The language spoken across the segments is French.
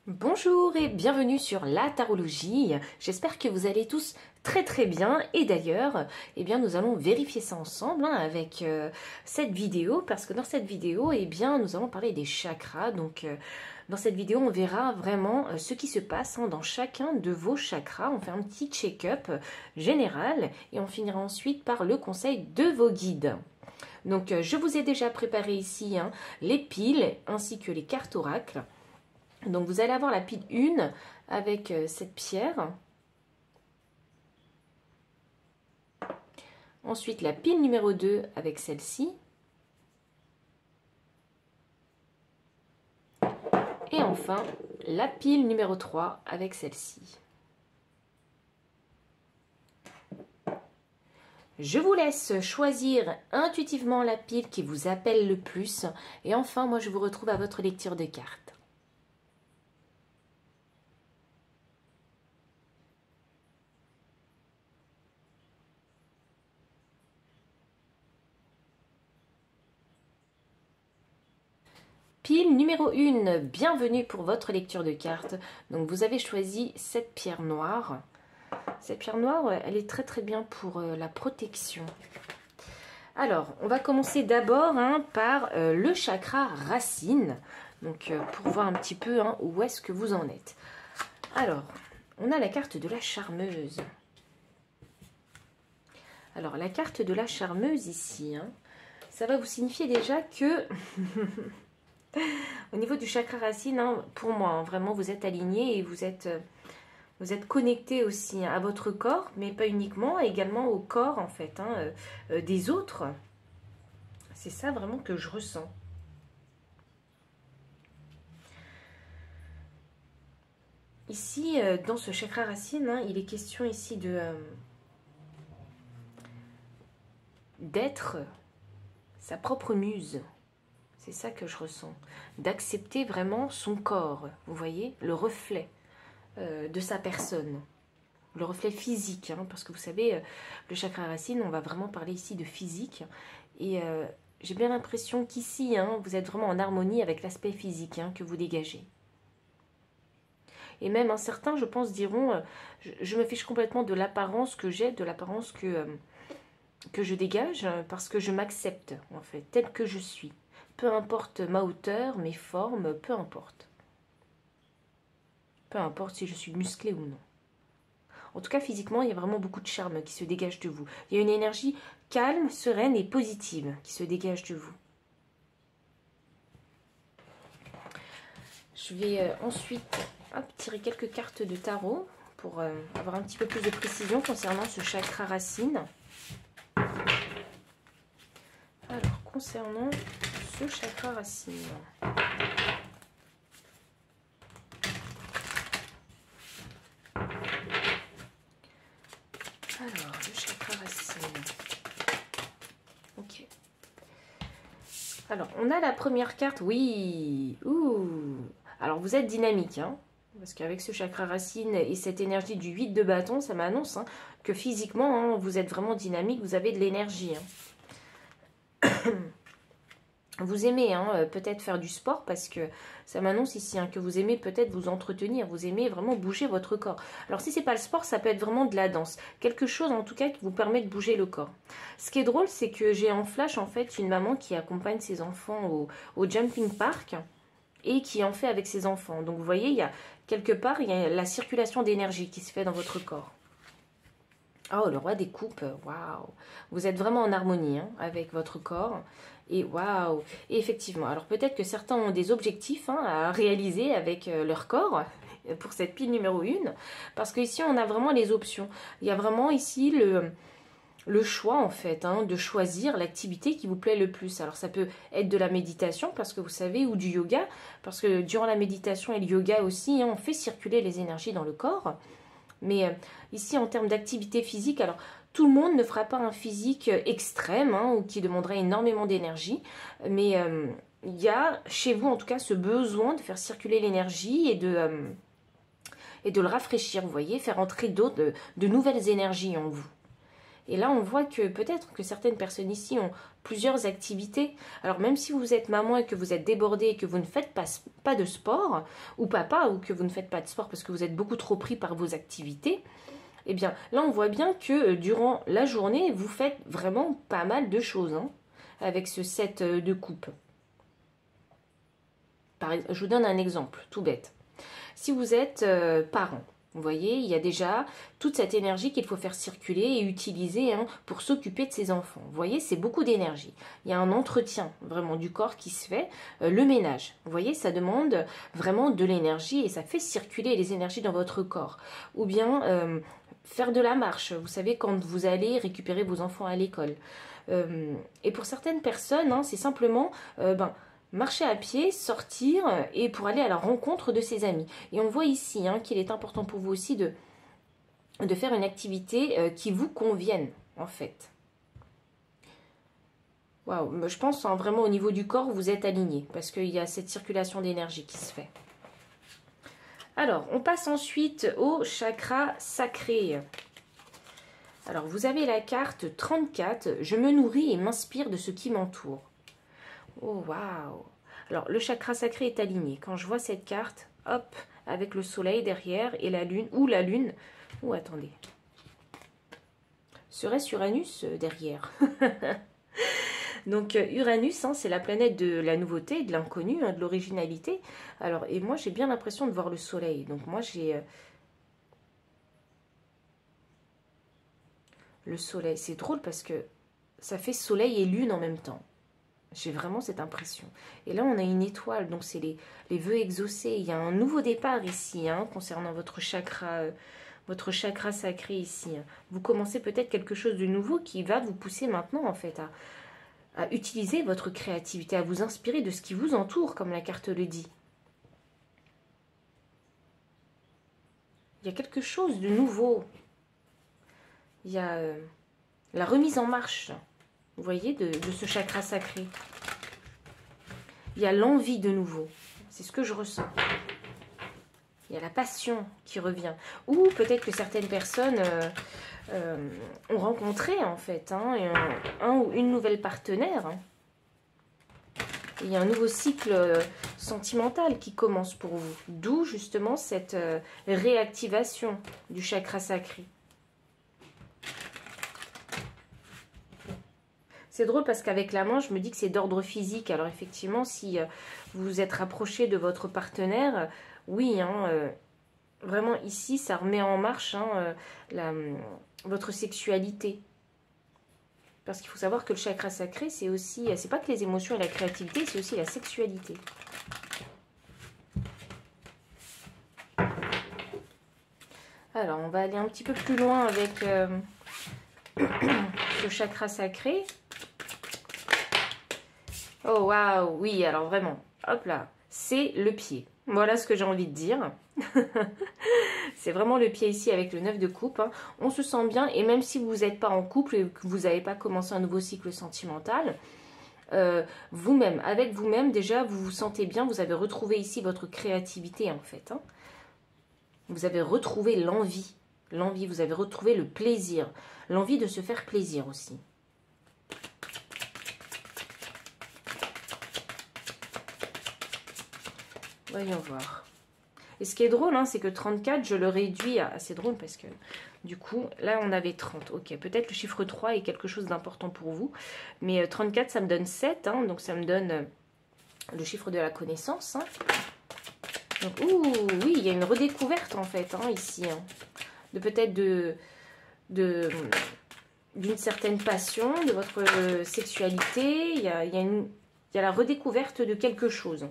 Bonjour et bienvenue sur la tarologie. J'espère que vous allez tous très bien et d'ailleurs, nous allons vérifier ça ensemble avec cette vidéo parce que dans cette vidéo, nous allons parler des chakras. Donc dans cette vidéo, on verra vraiment ce qui se passe dans chacun de vos chakras. On fait un petit check-up général et on finira ensuite par le conseil de vos guides. Donc je vous ai déjà préparé ici les piles ainsi que les cartes oracles. Donc vous allez avoir la pile 1 avec cette pierre. Ensuite la pile numéro 2 avec celle-ci. Et enfin la pile numéro 3 avec celle-ci. Je vous laisse choisir intuitivement la pile qui vous appelle le plus. Et enfin, moi je vous retrouve à votre lecture de cartes. Pile numéro 1, bienvenue pour votre lecture de cartes. Donc vous avez choisi cette pierre noire. Cette pierre noire, elle est très bien pour la protection. Alors, on va commencer d'abord par le chakra racine. Donc pour voir un petit peu où est-ce que vous en êtes. Alors, on a la carte de la charmeuse. Alors, la carte de la charmeuse ici, ça va vous signifier déjà que... Au niveau du chakra racine, pour moi, vraiment, vous êtes aligné et vous êtes connecté aussi à votre corps, mais pas uniquement, également au corps, en fait, des autres. C'est ça vraiment que je ressens. Ici, dans ce chakra racine, il est question ici d'être sa propre muse. C'est ça que je ressens. D'accepter vraiment son corps, vous voyez, le reflet de sa personne. Le reflet physique, parce que vous savez, le chakra racine, on va vraiment parler ici de physique. Et j'ai bien l'impression qu'ici, vous êtes vraiment en harmonie avec l'aspect physique que vous dégagez. Et même certains, je pense, diront, je me fiche complètement de l'apparence que j'ai, de l'apparence que je dégage, parce que je m'accepte, en fait, tel que je suis. Peu importe ma hauteur, mes formes, peu importe. Peu importe si je suis musclée ou non. En tout cas, physiquement, il y a vraiment beaucoup de charme qui se dégage de vous. Il y a une énergie calme, sereine et positive qui se dégage de vous. Je vais ensuite tirer quelques cartes de tarot pour avoir un petit peu plus de précision concernant ce chakra racine. Alors, concernant ce chakra racine. Alors, le chakra racine. Ok. Alors, on a la première carte. Oui. Ouh. Alors, vous êtes dynamique, parce qu'avec ce chakra racine et cette énergie du 8 de bâton, ça m'annonce que physiquement, vous êtes vraiment dynamique, vous avez de l'énergie. Vous aimez peut-être faire du sport parce que ça m'annonce ici que vous aimez peut-être vous entretenir, vous aimez vraiment bouger votre corps. Alors si c'est pas le sport, ça peut être vraiment de la danse. Quelque chose en tout cas qui vous permet de bouger le corps. Ce qui est drôle, c'est que j'ai en flash en fait une maman qui accompagne ses enfants au jumping park et qui en fait avec ses enfants. Donc vous voyez, il y a quelque part, il y a la circulation d'énergie qui se fait dans votre corps. Oh, le roi des coupes, waouh! Vous êtes vraiment en harmonie avec votre corps. Et waouh! Et effectivement, alors peut-être que certains ont des objectifs à réaliser avec leur corps pour cette pile numéro 1. Parce qu'ici, on a vraiment les options. Il y a vraiment ici le choix en fait de choisir l'activité qui vous plaît le plus. Alors ça peut être de la méditation parce que vous savez, ou du yoga. Parce que durant la méditation et le yoga aussi, on fait circuler les énergies dans le corps. Mais ici, en termes d'activité physique, alors tout le monde ne fera pas un physique extrême ou qui demanderait énormément d'énergie. Mais il y a chez vous, en tout cas, ce besoin de faire circuler l'énergie et de le rafraîchir, vous voyez, faire entrer de nouvelles énergies en vous. Et là, on voit que peut-être que certaines personnes ici ont plusieurs activités. Alors même si vous êtes maman et que vous êtes débordée et que vous ne faites pas de sport, ou papa, ou que vous ne faites pas de sport parce que vous êtes beaucoup trop pris par vos activités, eh bien là, on voit bien que durant la journée, vous faites vraiment pas mal de choses hein, avec ce set de coupe. Je vous donne un exemple, tout bête. Si vous êtes parent, vous voyez, il y a déjà toute cette énergie qu'il faut faire circuler et utiliser hein, pour s'occuper de ses enfants. Vous voyez, c'est beaucoup d'énergie. Il y a un entretien vraiment du corps qui se fait. Le ménage, vous voyez, ça demande vraiment de l'énergie et ça fait circuler les énergies dans votre corps. Ou bien faire de la marche, vous savez, quand vous allez récupérer vos enfants à l'école. Et pour certaines personnes, hein, c'est simplement... marcher à pied, sortir et pour aller à la rencontre de ses amis. Et on voit ici hein, qu'il est important pour vous aussi de faire une activité qui vous convienne en fait. Waouh, je pense hein, vraiment au niveau du corps, vous êtes aligné parce qu'il y a cette circulation d'énergie qui se fait. Alors, on passe ensuite au chakra sacré. Alors, vous avez la carte 34, je me nourris et m'inspire de ce qui m'entoure. Oh, waouh! Alors, le chakra sacré est aligné. Quand je vois cette carte, hop, avec le soleil derrière et la lune, ou la lune, ou attendez, serait-ce Uranus derrière? Donc, Uranus, hein, c'est la planète de la nouveauté, de l'inconnu, hein, de l'originalité. Alors, et moi, j'ai bien l'impression de voir le soleil. Donc, moi, j'ai... le soleil, c'est drôle parce que ça fait soleil et lune en même temps. J'ai vraiment cette impression. Et là, on a une étoile, donc c'est les vœux exaucés. Il y a un nouveau départ ici, hein, concernant votre chakra sacré ici. Vous commencez peut-être quelque chose de nouveau qui va vous pousser maintenant, en fait, à utiliser votre créativité, à vous inspirer de ce qui vous entoure, comme la carte le dit. Il y a quelque chose de nouveau. Il y a la remise en marche. Vous voyez, de ce chakra sacré. Il y a l'envie de nouveau. C'est ce que je ressens. Il y a la passion qui revient. Ou peut-être que certaines personnes ont rencontré, en fait, hein, un ou une nouvelle partenaire. Hein. Il y a un nouveau cycle sentimental qui commence pour vous. D'où, justement, cette réactivation du chakra sacré. C'est drôle parce qu'avec la main, je me dis que c'est d'ordre physique. Alors effectivement, si vous vous êtes rapproché de votre partenaire, oui, hein, vraiment ici, ça remet en marche hein, votre sexualité. Parce qu'il faut savoir que le chakra sacré, c'est aussi, c'est pas que les émotions et la créativité, c'est aussi la sexualité. Alors, on va aller un petit peu plus loin avec ce chakra sacré. Oh waouh, oui, alors vraiment, hop là, c'est le pied. Voilà ce que j'ai envie de dire. C'est vraiment le pied ici avec le 9 de coupe. Hein. On se sent bien et même si vous n'êtes pas en couple et que vous n'avez pas commencé un nouveau cycle sentimental, vous-même, avec vous-même, déjà, vous vous sentez bien. Vous avez retrouvé ici votre créativité en fait. Hein. Vous avez retrouvé l'envie. L'envie, vous avez retrouvé le plaisir. L'envie de se faire plaisir aussi. Voyons voir. Et ce qui est drôle, hein, c'est que 34, je le réduis à... C'est drôle parce que, du coup, là, on avait 30. Ok, peut-être le chiffre 3 est quelque chose d'important pour vous. Mais 34, ça me donne 7. Hein, donc, ça me donne le chiffre de la connaissance. Hein. Donc, ouh, oui, il y a une redécouverte, en fait, hein, ici. Hein, de peut-être d'une certaine passion, de votre sexualité. Il y a la redécouverte de quelque chose.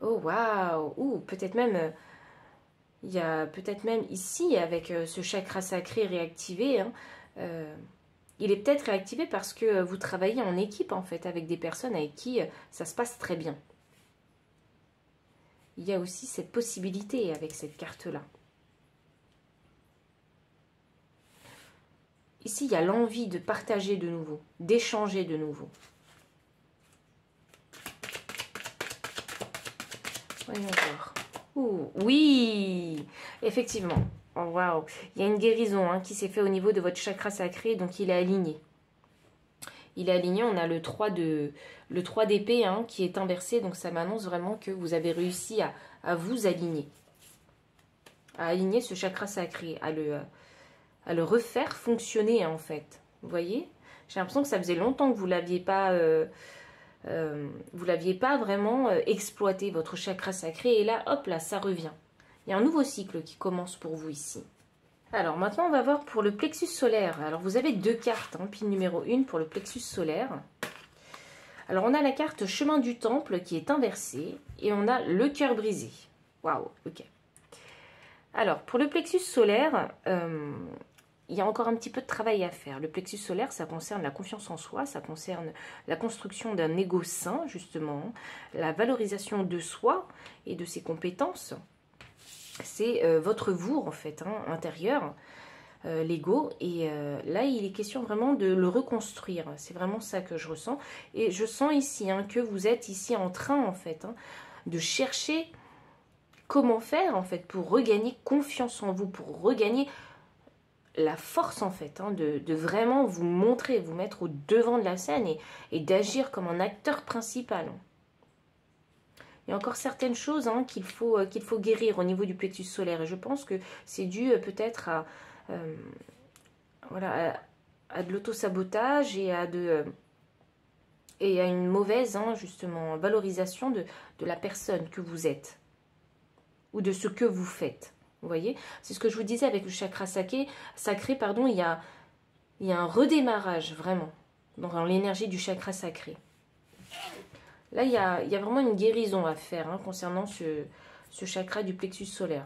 Oh waouh! Ou peut-être même, il y a peut-être même ici, avec ce chakra sacré réactivé, hein, il est peut-être réactivé parce que vous travaillez en équipe, en fait, avec des personnes avec qui ça se passe très bien. Il y a aussi cette possibilité avec cette carte-là. Ici, il y a l'envie de partager de nouveau, d'échanger de nouveau. Voyons voir. Ouh, oui, effectivement. Oh, waouh. Il y a une guérison hein, qui s'est faite au niveau de votre chakra sacré, donc il est aligné. Il est aligné, on a le 3 d'épée hein, qui est inversé, donc ça m'annonce vraiment que vous avez réussi à vous aligner. À aligner ce chakra sacré, à le refaire fonctionner en fait. Vous voyez? J'ai l'impression que ça faisait longtemps que vous l'aviez pas vraiment exploité, votre chakra sacré, et là, hop là, ça revient. Il y a un nouveau cycle qui commence pour vous ici. Alors maintenant, on va voir pour le plexus solaire. Alors vous avez deux cartes, hein, pile numéro 1 pour le plexus solaire. Alors on a la carte chemin du temple qui est inversée, et on a le cœur brisé. Waouh, ok. Alors pour le plexus solaire, il y a encore un petit peu de travail à faire. Le plexus solaire, ça concerne la confiance en soi, ça concerne la construction d'un ego sain, justement, la valorisation de soi et de ses compétences. C'est votre vous, en fait, hein, intérieur, l'ego. Et là, il est question vraiment de le reconstruire. C'est vraiment ça que je ressens. Et je sens ici hein, que vous êtes ici en train, en fait, hein, de chercher comment faire, en fait, pour regagner confiance en vous, pour regagner la force, en fait, hein, de vraiment vous montrer, vous mettre au devant de la scène et d'agir comme un acteur principal. Il y a encore certaines choses hein, qu'il faut guérir au niveau du plexus solaire. Et je pense que c'est dû peut-être à, voilà, à de l'auto-sabotage et à une mauvaise hein, justement, valorisation de la personne que vous êtes. Ou de ce que vous faites. Vous voyez? C'est ce que je vous disais avec le chakra sacré, pardon, il y a un redémarrage vraiment dans l'énergie du chakra sacré. Là, il y a vraiment une guérison à faire hein, concernant ce chakra du plexus solaire.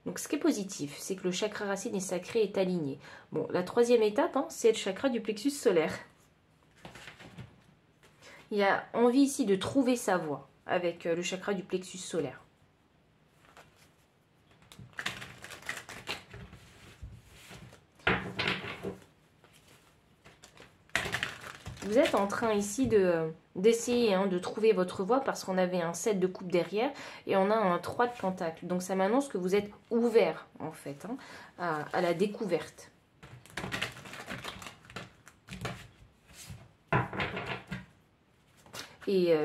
Donc, ce qui est positif, c'est que le chakra racine et sacré est aligné. Bon, la troisième étape, hein, c'est le chakra du plexus solaire. Il y a envie ici de trouver sa voie avec le chakra du plexus solaire. Vous êtes en train ici d'essayer hein, de trouver votre voie parce qu'on avait un 7 de coupe derrière et on a un 3 de pentacle. Donc ça m'annonce que vous êtes ouvert en fait hein, à la découverte. Et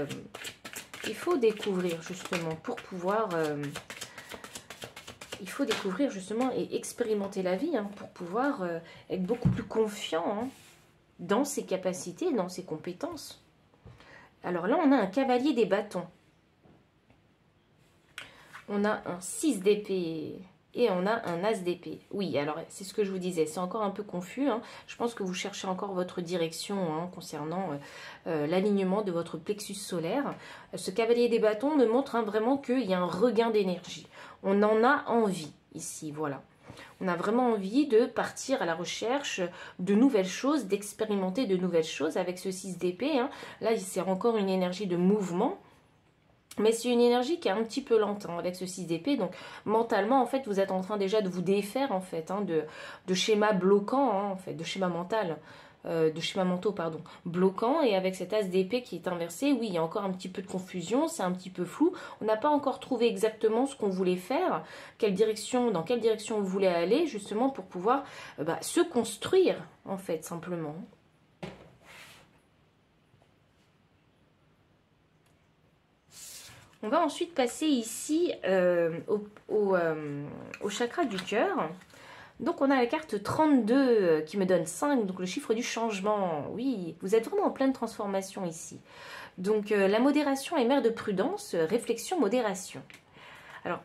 il faut découvrir justement pour pouvoir... il faut découvrir justement et expérimenter la vie hein, pour pouvoir être beaucoup plus confiant hein, dans ses capacités, dans ses compétences. Alors là, on a un cavalier des bâtons. On a un 6 d'épée et on a un as d'épée. Oui, alors c'est ce que je vous disais, c'est encore un peu confus. Hein. Je pense que vous cherchez encore votre direction hein, concernant l'alignement de votre plexus solaire. Ce cavalier des bâtons me montre hein, vraiment qu'il y a un regain d'énergie. On en a envie ici, voilà. On a vraiment envie de partir à la recherche de nouvelles choses, d'expérimenter de nouvelles choses avec ce 6 d'épée. Hein. Là, c'est encore une énergie de mouvement. Mais c'est une énergie qui est un petit peu lente hein, avec ce 6 d'épée. Donc, mentalement, en fait, vous êtes en train déjà de vous défaire, en fait, hein, de schémas bloquants, hein, en fait, de schémas mentaux, pardon, bloquants. Et avec cet as d'épée qui est inversé, oui, il y a encore un petit peu de confusion, c'est un petit peu flou. On n'a pas encore trouvé exactement ce qu'on voulait faire, dans quelle direction on voulait aller, justement, pour pouvoir se construire, en fait, simplement. On va ensuite passer ici au chakra du cœur. Donc on a la carte 32 qui me donne 5, donc le chiffre du changement. Oui, vous êtes vraiment en pleine transformation ici. Donc la modération est mère de prudence, réflexion, modération. Alors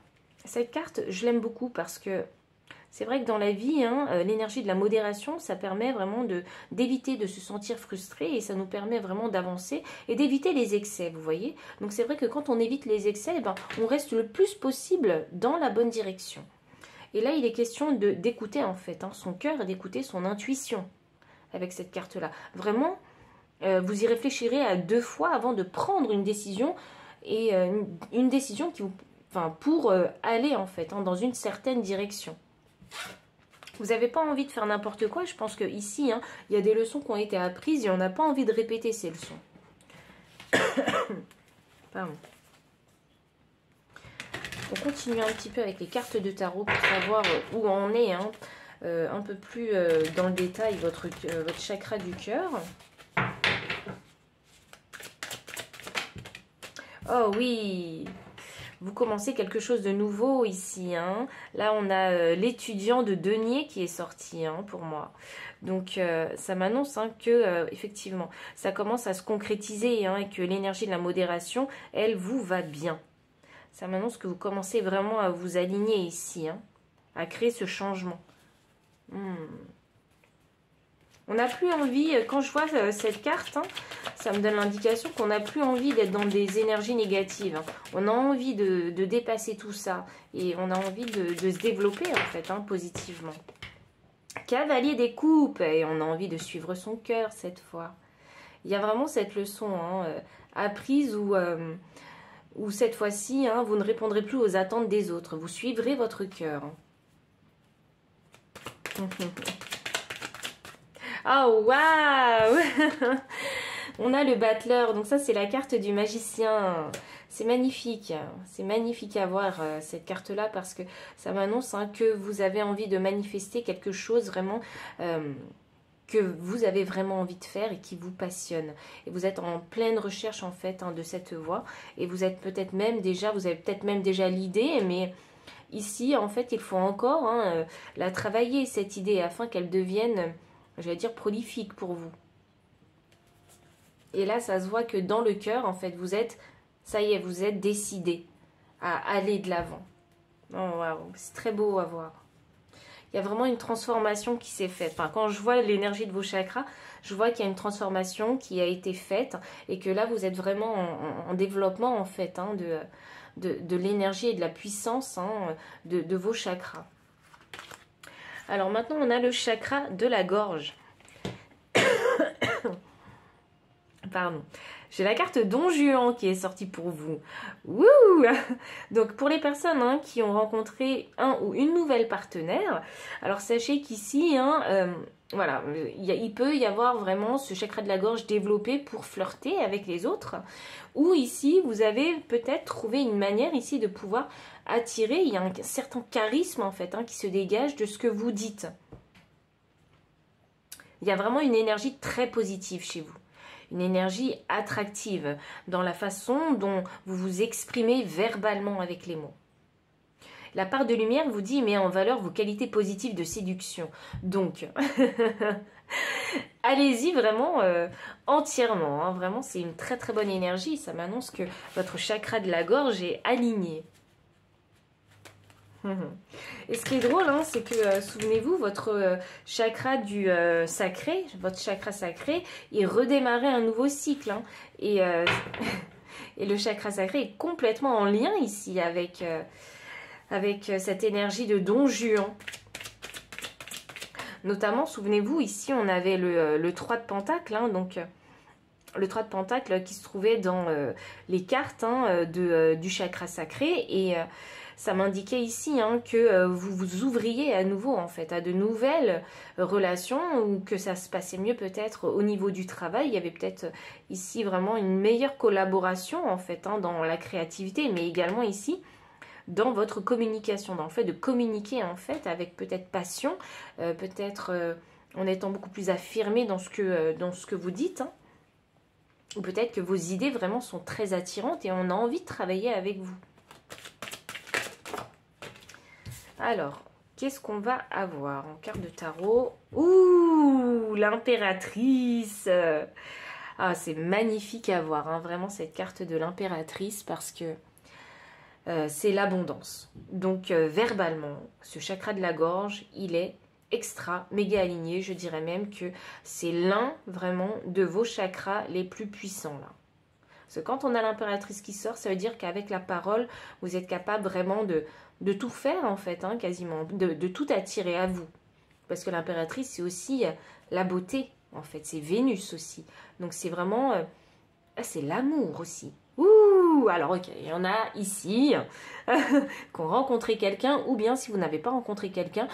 cette carte, je l'aime beaucoup parce que c'est vrai que dans la vie, hein, l'énergie de la modération, ça permet vraiment d'éviter de se sentir frustré et ça nous permet vraiment d'avancer et d'éviter les excès, vous voyez. Donc c'est vrai que quand on évite les excès, on reste le plus possible dans la bonne direction. Et là, il est question d'écouter en fait hein, son cœur et d'écouter son intuition avec cette carte-là. Vraiment, vous y réfléchirez à 2 fois avant de prendre une décision et une décision qui vous, pour aller en fait hein, dans une certaine direction. Vous n'avez pas envie de faire n'importe quoi. Je pense qu'ici, hein, il y a des leçons qui ont été apprises et on n'a pas envie de répéter ces leçons. Pardon. On continue un petit peu avec les cartes de tarot pour savoir où on est, hein, un peu plus dans le détail, votre chakra du cœur. Oh oui, vous commencez quelque chose de nouveau ici. Hein. Là, on a l'étudiant de denier qui est sorti hein, pour moi. Donc, ça m'annonce hein, que, effectivement, ça commence à se concrétiser hein, et que l'énergie de la modération, elle, vous va bien. Ça m'annonce que vous commencez vraiment à vous aligner ici, hein, à créer ce changement. On n'a plus envie, quand je vois cette carte, hein, ça me donne l'indication qu'on n'a plus envie d'être dans des énergies négatives. Hein. On a envie de dépasser tout ça et on a envie de se développer en fait, hein, positivement. Cavalier des coupes, et on a envie de suivre son cœur cette fois. Il y a vraiment cette leçon hein, apprise où cette fois-ci, hein, vous ne répondrez plus aux attentes des autres. Vous suivrez votre cœur. Oh, waouh. On a le battleur. Donc ça, c'est la carte du magicien. C'est magnifique. C'est magnifique à voir, cette carte-là, parce que ça m'annonce hein, que vous avez envie de manifester quelque chose vraiment... que vous avez vraiment envie de faire et qui vous passionne. Et vous êtes en pleine recherche en fait hein, de cette voie. Et vous êtes peut-être même déjà, vous avez peut-être même déjà l'idée, mais ici en fait il faut encore hein, la travailler cette idée afin qu'elle devienne, j'allais dire, prolifique pour vous. Et là ça se voit que dans le cœur en fait vous êtes, ça y est, vous êtes décidé à aller de l'avant. Oh waouh, c'est très beau à voir. Il y a vraiment une transformation qui s'est faite. Enfin, quand je vois l'énergie de vos chakras, je vois qu'il y a une transformation qui a été faite et que là, vous êtes vraiment en développement, en fait, hein, de l'énergie et de la puissance hein, de vos chakras. Alors maintenant, on a le chakra de la gorge. Pardon. J'ai la carte Don Juan qui est sortie pour vous. Wouh! Donc pour les personnes hein, qui ont rencontré un ou une nouvelle partenaire, alors sachez qu'ici, hein, voilà, il peut y avoir vraiment ce chakra de la gorge développé pour flirter avec les autres. Ou ici, vous avez peut-être trouvé une manière ici de pouvoir attirer, il y a un certain charisme en fait hein, qui se dégage de ce que vous dites. Il y a vraiment une énergie très positive chez vous. Une énergie attractive dans la façon dont vous vous exprimez verbalement avec les mots. La part de lumière vous dit met en valeur vos qualités positives de séduction. Donc, allez-y vraiment entièrement. Hein. Vraiment, c'est une très très bonne énergie. Ça m'annonce que votre chakra de la gorge est aligné. Et ce qui est drôle, hein, c'est que, souvenez-vous, votre chakra du sacré, votre chakra sacré, il redémarrait un nouveau cycle. Hein, et le chakra sacré est complètement en lien ici avec cette énergie de Don Juan. Notamment, souvenez-vous, ici, on avait le 3 de Pentacle, hein, donc... le 3 de Pentacle qui se trouvait dans les cartes hein, du chakra sacré et ça m'indiquait ici hein, que vous vous ouvriez à nouveau en fait à de nouvelles relations ou que ça se passait mieux peut-être au niveau du travail. Il y avait peut-être ici vraiment une meilleure collaboration en fait hein, dans la créativité, mais également ici dans votre communication, dans le fait de communiquer en fait avec peut-être passion, peut-être en étant beaucoup plus affirmé dans ce que vous dites. Hein. Ou peut-être que vos idées vraiment sont très attirantes et on a envie de travailler avec vous. Alors, qu'est-ce qu'on va avoir en carte de tarot? Ouh, l'impératrice. Ah, c'est magnifique à voir, hein, vraiment cette carte de l'impératrice parce que c'est l'abondance. Donc, verbalement, ce chakra de la gorge, il est extra, méga aligné. Je dirais même que c'est l'un vraiment de vos chakras les plus puissants là. Parce que quand on a l'impératrice qui sort, ça veut dire qu'avec la parole, vous êtes capable vraiment de tout faire en fait, hein, quasiment, de tout attirer à vous. Parce que l'impératrice, c'est aussi la beauté en fait, c'est Vénus aussi. Donc c'est vraiment, c'est l'amour aussi. Ouh, alors ok, il y en a ici qui ont rencontré quelqu'un, ou bien si vous n'avez pas rencontré quelqu'un,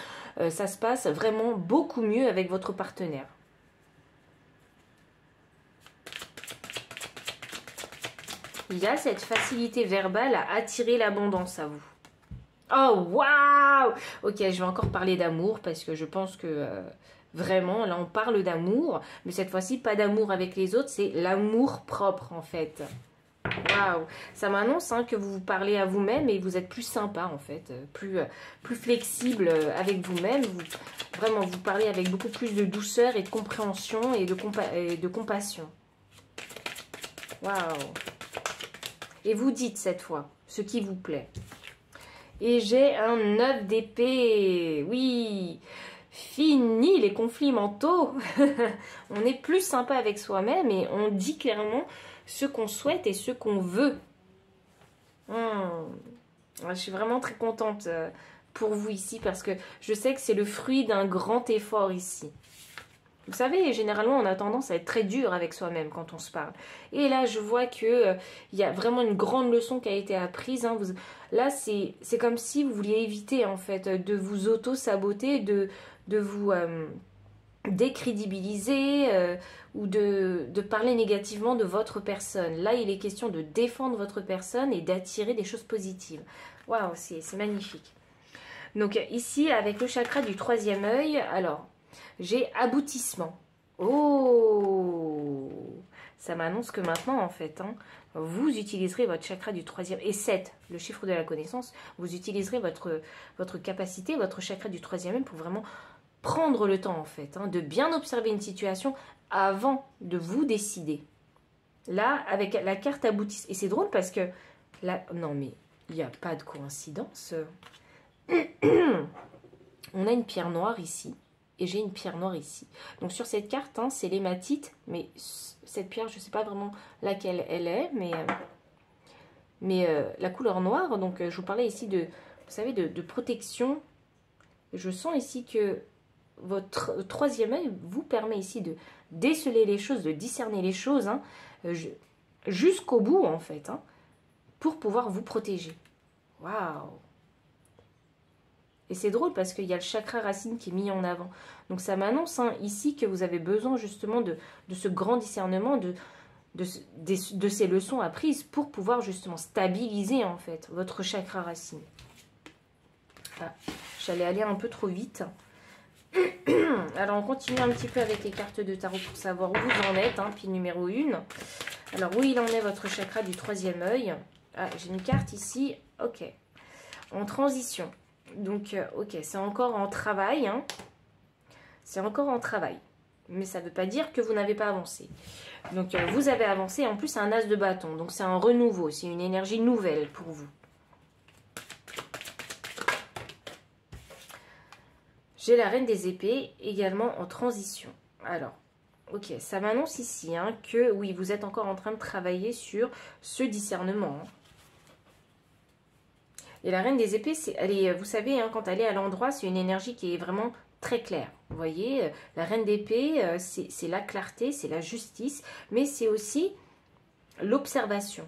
ça se passe vraiment beaucoup mieux avec votre partenaire. Il y a cette facilité verbale à attirer l'abondance à vous. Oh, waouh! Ok, je vais encore parler d'amour parce que je pense que vraiment, là, on parle d'amour. Mais cette fois-ci, pas d'amour avec les autres, c'est l'amour propre, en fait. Waouh! Ça m'annonce hein, que vous vous parlez à vous-même et vous êtes plus sympa, en fait. Plus flexible avec vous-même. Vraiment, vous parlez avec beaucoup plus de douceur et de compréhension et de compassion. Waouh! Et vous dites cette fois ce qui vous plaît. Et j'ai un 9 d'épée. Oui, fini les conflits mentaux. On est plus sympa avec soi-même et on dit clairement ce qu'on souhaite et ce qu'on veut. Je suis vraiment très contente pour vous ici parce que je sais que c'est le fruit d'un grand effort ici. Vous savez, généralement, on a tendance à être très dur avec soi-même quand on se parle. Et là, je vois que il y a vraiment une grande leçon qui a été apprise. Hein. Là, c'est comme si vous vouliez éviter, en fait, de vous auto-saboter, de vous décrédibiliser ou de parler négativement de votre personne. Là, il est question de défendre votre personne et d'attirer des choses positives. Waouh, c'est magnifique. Donc ici, avec le chakra du troisième œil, alors... j'ai aboutissement. Oh! Ça m'annonce que maintenant, en fait, hein, vous utiliserez votre chakra du troisième... et 7, le chiffre de la connaissance, vous utiliserez votre capacité, votre chakra du troisième œil pour vraiment prendre le temps, en fait, hein, de bien observer une situation avant de vous décider. Là, avec la carte aboutissement... et c'est drôle parce que... là, non, mais il n'y a pas de coïncidence. On a une pierre noire ici. Et j'ai une pierre noire ici. Donc sur cette carte, hein, c'est l'hématite. Mais cette pierre, je ne sais pas vraiment laquelle elle est. Mais la couleur noire, donc je vous parlais ici de, vous savez, de protection. Je sens ici que votre troisième œil vous permet ici de déceler les choses, de discerner les choses, hein, jusqu'au bout en fait, hein, pour pouvoir vous protéger. Waouh! Et c'est drôle parce qu'il y a le chakra racine qui est mis en avant. Donc ça m'annonce hein, ici que vous avez besoin justement de ce grand discernement, de ces leçons apprises pour pouvoir justement stabiliser en fait votre chakra racine. Ah, j'allais aller un peu trop vite. Alors on continue un petit peu avec les cartes de tarot pour savoir où vous en êtes. Hein, puis numéro 1. Alors où il en est votre chakra du troisième œil? Ah, j'ai une carte ici. Ok. En transition. Donc, ok, c'est encore en travail. Hein. C'est encore en travail. Mais ça ne veut pas dire que vous n'avez pas avancé. Donc, vous avez avancé. En plus, c'est un as de bâton. Donc, c'est un renouveau. C'est une énergie nouvelle pour vous. J'ai la reine des épées également en transition. Alors, ok, ça m'annonce ici hein, que, oui, vous êtes encore en train de travailler sur ce discernement. Hein. Et la reine des épées, elle est, vous savez, hein, quand elle est à l'endroit, c'est une énergie qui est vraiment très claire. Vous voyez, la reine d'épée, c'est la clarté, c'est la justice, mais c'est aussi l'observation.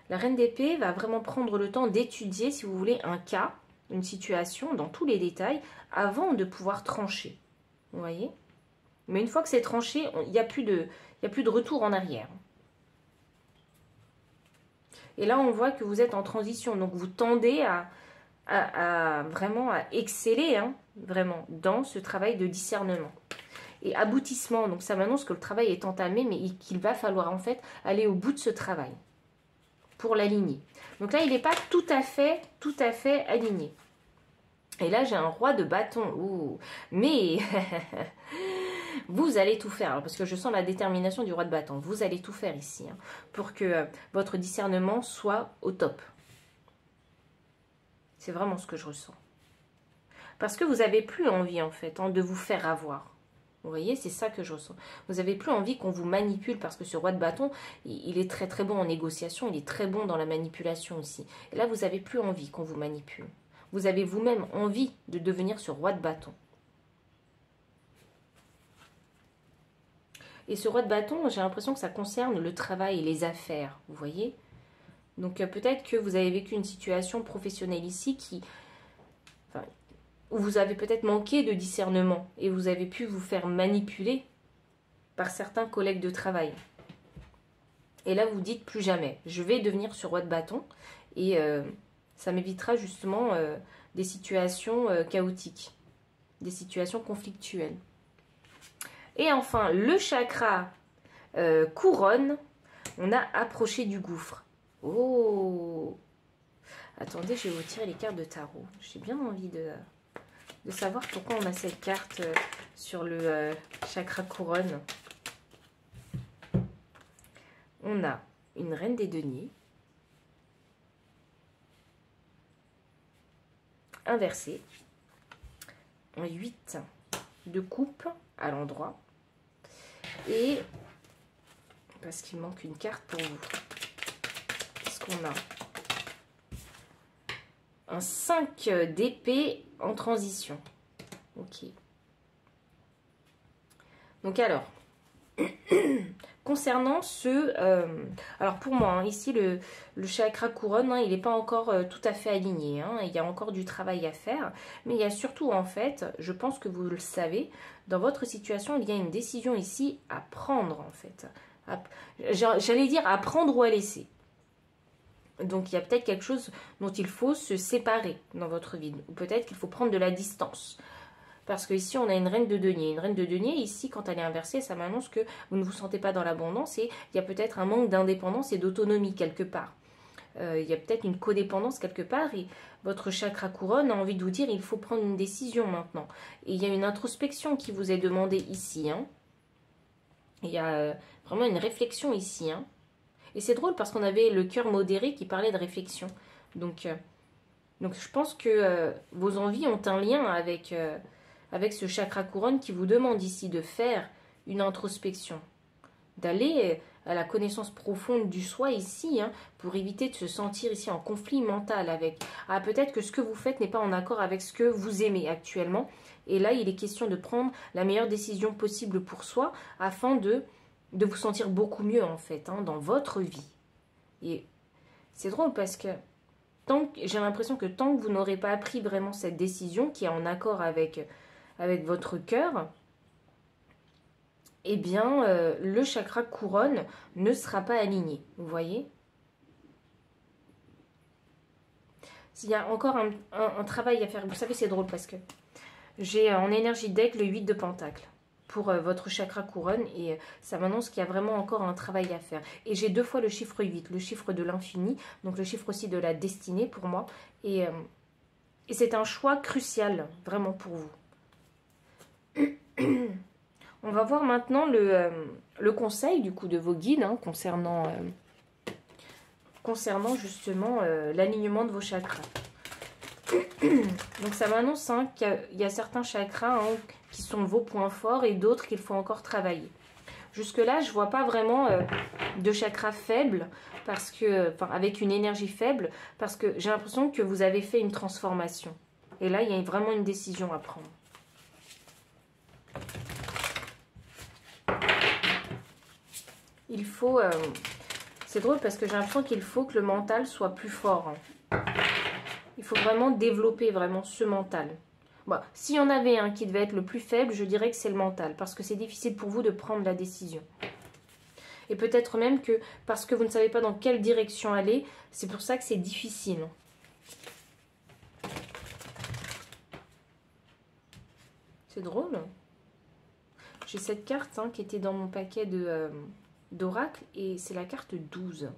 La reine d'épée va vraiment prendre le temps d'étudier, si vous voulez, un cas, une situation, dans tous les détails, avant de pouvoir trancher. Vous voyez? Mais une fois que c'est tranché, il n'y a plus de retour en arrière. Et là, on voit que vous êtes en transition. Donc, vous tendez vraiment à exceller, hein, vraiment, dans ce travail de discernement. Et aboutissement, donc ça m'annonce que le travail est entamé, mais qu'il va falloir, en fait, aller au bout de ce travail pour l'aligner. Donc là, il n'est pas tout à fait aligné. Et là, j'ai un roi de bâton. Ouh. Mais... vous allez tout faire, parce que je sens la détermination du roi de bâton. Vous allez tout faire ici, hein, pour que votre discernement soit au top. C'est vraiment ce que je ressens. Parce que vous n'avez plus envie, en fait, hein, de vous faire avoir. Vous voyez, c'est ça que je ressens. Vous n'avez plus envie qu'on vous manipule, parce que ce roi de bâton, il est très très bon en négociation, il est très bon dans la manipulation aussi. Et là, vous n'avez plus envie qu'on vous manipule. Vous avez vous-même envie de devenir ce roi de bâton. Et ce roi de bâton, j'ai l'impression que ça concerne le travail et les affaires, vous voyez. Donc peut-être que vous avez vécu une situation professionnelle ici où vous avez peut-être manqué de discernement et vous avez pu vous faire manipuler par certains collègues de travail. Et là, vous dites plus jamais, je vais devenir ce roi de bâton et Ça m'évitera justement des situations chaotiques, des situations conflictuelles. Et enfin, le chakra couronne, on a approché du gouffre. Oh! Attendez, je vais vous tirer les cartes de tarot. J'ai bien envie de savoir pourquoi on a cette carte sur le chakra couronne. On a une reine des deniers, inversée, un 8 de coupe à l'endroit, et parce qu'il manque une carte pour vous, qu'est-ce qu'on a? Un 5 d'épée en transition. Ok. Donc alors, concernant ce... alors pour moi, hein, ici, le chakra couronne, hein, il n'est pas encore tout à fait aligné. Hein, il y a encore du travail à faire. Mais il y a surtout, en fait, je pense que vous le savez, dans votre situation, il y a une décision ici à prendre, en fait. J'allais dire à prendre ou à laisser. Donc il y a peut-être quelque chose dont il faut se séparer dans votre vie. Ou peut-être qu'il faut prendre de la distance. Parce que ici on a une reine de denier. Une reine de denier, ici, quand elle est inversée, ça m'annonce que vous ne vous sentez pas dans l'abondance et il y a peut-être un manque d'indépendance et d'autonomie quelque part. Il y a peut-être une codépendance quelque part et votre chakra couronne a envie de vous dire il faut prendre une décision maintenant. Et il y a une introspection qui vous est demandée ici. Hein. Il y a vraiment une réflexion ici. Hein. Et c'est drôle parce qu'on avait le cœur modéré qui parlait de réflexion. Donc je pense que vos envies ont un lien avec ce chakra couronne qui vous demande ici de faire une introspection. D'aller à la connaissance profonde du soi ici, hein, pour éviter de se sentir ici en conflit mental avec... Ah, peut-être que ce que vous faites n'est pas en accord avec ce que vous aimez actuellement. Et là, il est question de prendre la meilleure décision possible pour soi afin de vous sentir beaucoup mieux en fait hein, dans votre vie. Et c'est drôle parce que j'ai l'impression que tant que vous n'aurez pas pris vraiment cette décision qui est en accord avec votre cœur, eh bien le chakra couronne ne sera pas aligné. Vous voyez? S'il y a encore un travail à faire, vous savez c'est drôle parce que j'ai en énergie deck le 8 de pentacle pour votre chakra couronne et ça m'annonce qu'il y a vraiment encore un travail à faire. Et j'ai 2 fois le chiffre 8, le chiffre de l'infini, donc le chiffre aussi de la destinée pour moi. Et c'est un choix crucial vraiment pour vous. On va voir maintenant le conseil du coup de vos guides hein, concernant justement l'alignement de vos chakras. Donc ça m'annonce hein, qu'il y a certains chakras hein, qui sont vos points forts et d'autres qu'il faut encore travailler. Jusque là je vois pas vraiment de chakras faibles parce que, avec une énergie faible parce que j'ai l'impression que vous avez fait une transformation. Et là il y a vraiment une décision à prendre. Il faut... c'est drôle parce que j'ai l'impression qu'il faut que le mental soit plus fort. Hein. Il faut vraiment développer vraiment ce mental. Bon, s'il y en avait un qui devait être le plus faible, je dirais que c'est le mental. Parce que c'est difficile pour vous de prendre la décision. Et peut-être même que parce que vous ne savez pas dans quelle direction aller, c'est pour ça que c'est difficile. C'est drôle. J'ai cette carte hein, qui était dans mon paquet d'oracle et c'est la carte 12.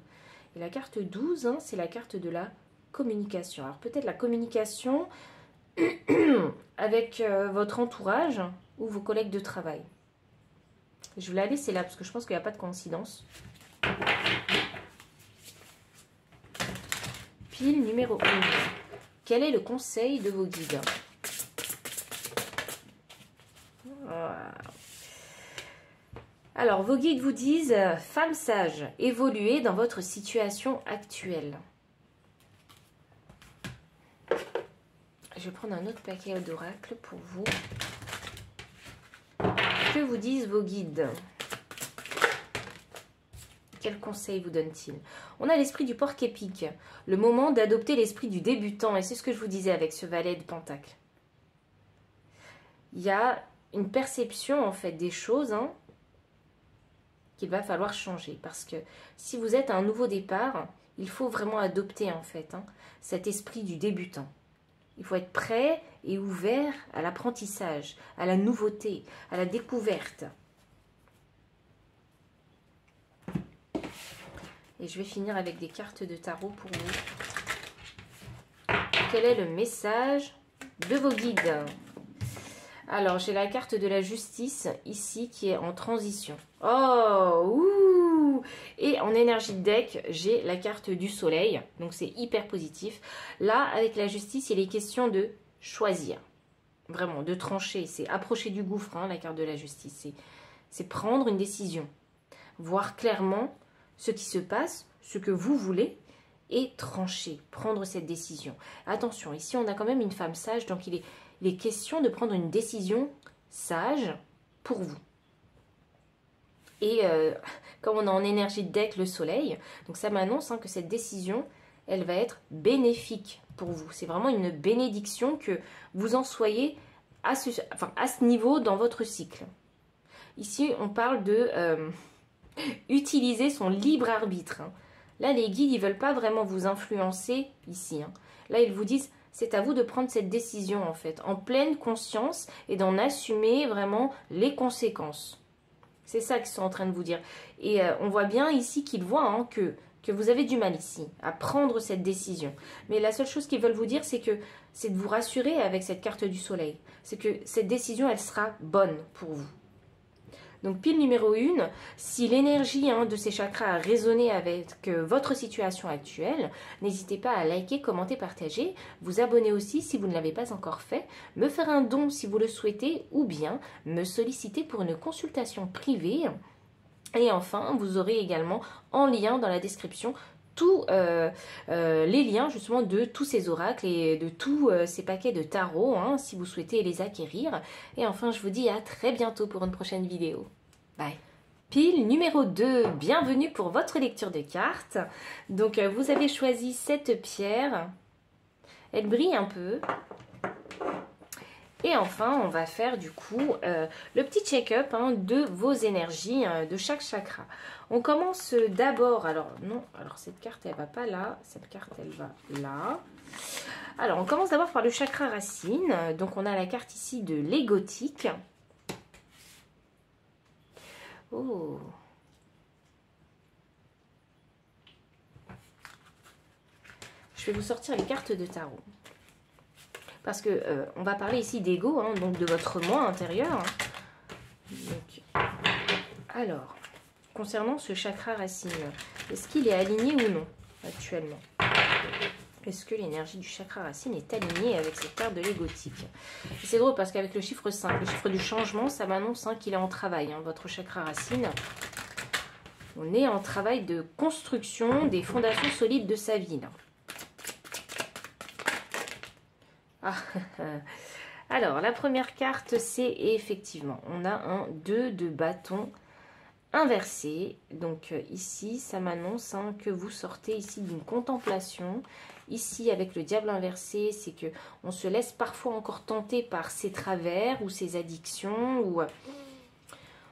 Et la carte 12, hein, c'est la carte de la communication. Alors peut-être la communication avec votre entourage ou vos collègues de travail. Je vais la laisser là parce que je pense qu'il n'y a pas de coïncidence. Pile numéro 1. Quel est le conseil de vos guides? Alors, vos guides vous disent, femme sage, évoluez dans votre situation actuelle. Je vais prendre un autre paquet d'oracle pour vous. Que vous disent vos guides? Quel conseil vous donne-t-il? On a l'esprit du porc épique. Le moment d'adopter l'esprit du débutant. Et c'est ce que je vous disais avec ce valet de pentacle. Il y a une perception en fait des choses hein, qu'il va falloir changer. Parce que si vous êtes à un nouveau départ, Il faut vraiment adopter en fait cet esprit du débutant. Il faut être prêt et ouvert à l'apprentissage, à la nouveauté, à la découverte. Et je vais finir avec des cartes de tarot pour vous. Quel est le message de vos guides? Alors, j'ai la carte de la justice ici qui est en transition. Oh, ouh! Et en énergie de deck, j'ai la carte du soleil. Donc, c'est hyper positif. Là, avec la justice, il est question de choisir. Vraiment, de trancher. C'est approcher du gouffre, la carte de la justice. C'est prendre une décision. Voir clairement ce qui se passe, ce que vous voulez, et trancher, prendre cette décision. Attention, ici, on a quand même une femme sage, donc il est question de prendre une décision sage pour vous. Et comme on a en énergie de deck le soleil, donc ça m'annonce que cette décision, elle va être bénéfique pour vous. C'est vraiment une bénédiction que vous en soyez à ce niveau dans votre cycle. Ici, on parle de utiliser son libre arbitre. Là, les guides, ils ne veulent pas vraiment vous influencer ici. Là, ils vous disent, c'est à vous de prendre cette décision en fait, en pleine conscience et d'en assumer vraiment les conséquences. C'est ça qu'ils sont en train de vous dire. Et on voit bien ici qu'ils voient que vous avez du mal ici à prendre cette décision. Mais la seule chose qu'ils veulent vous dire, c'est de vous rassurer avec cette carte du soleil. C'est que cette décision, elle sera bonne pour vous. Donc pile numéro 1, si l'énergie de ces chakras a résonné avec votre situation actuelle, n'hésitez pas à liker, commenter, partager, vous abonner aussi si vous ne l'avez pas encore fait, me faire un don si vous le souhaitez ou bien me solliciter pour une consultation privée. Et enfin, vous aurez également en lien dans la description tous les liens justement de tous ces oracles et de tous ces paquets de tarot si vous souhaitez les acquérir. Et enfin, je vous dis à très bientôt pour une prochaine vidéo. Bye. Pile numéro 2, bienvenue pour votre lecture de cartes. Donc vous avez choisi cette pierre, elle brille un peu. Et enfin, on va faire du coup le petit check-up de vos énergies de chaque chakra. On commence d'abord, alors cette carte elle va pas là, cette carte elle va là. Alors on commence d'abord par le chakra racine, donc on a la carte ici de l'égotique. Oh. Je vais vous sortir les cartes de tarot. Parce que on va parler ici d'ego, donc de votre moi intérieur. Donc, alors, concernant ce chakra racine, est-ce qu'il est aligné ou non actuellement? Est-ce que l'énergie du chakra racine est alignée avec cette carte de l'égotique? C'est drôle parce qu'avec le chiffre 5, le chiffre du changement, ça m'annonce qu'il est en travail, votre chakra racine. On est en travail de construction des fondations solides de sa vie, là. Ah, alors, la première carte, c'est effectivement, on a un 2 de bâton inversé. Donc ici, ça m'annonce que vous sortez ici d'une contemplation. Ici, avec le diable inversé, c'est que on se laisse parfois encore tenter par ses travers ou ses addictions. Ou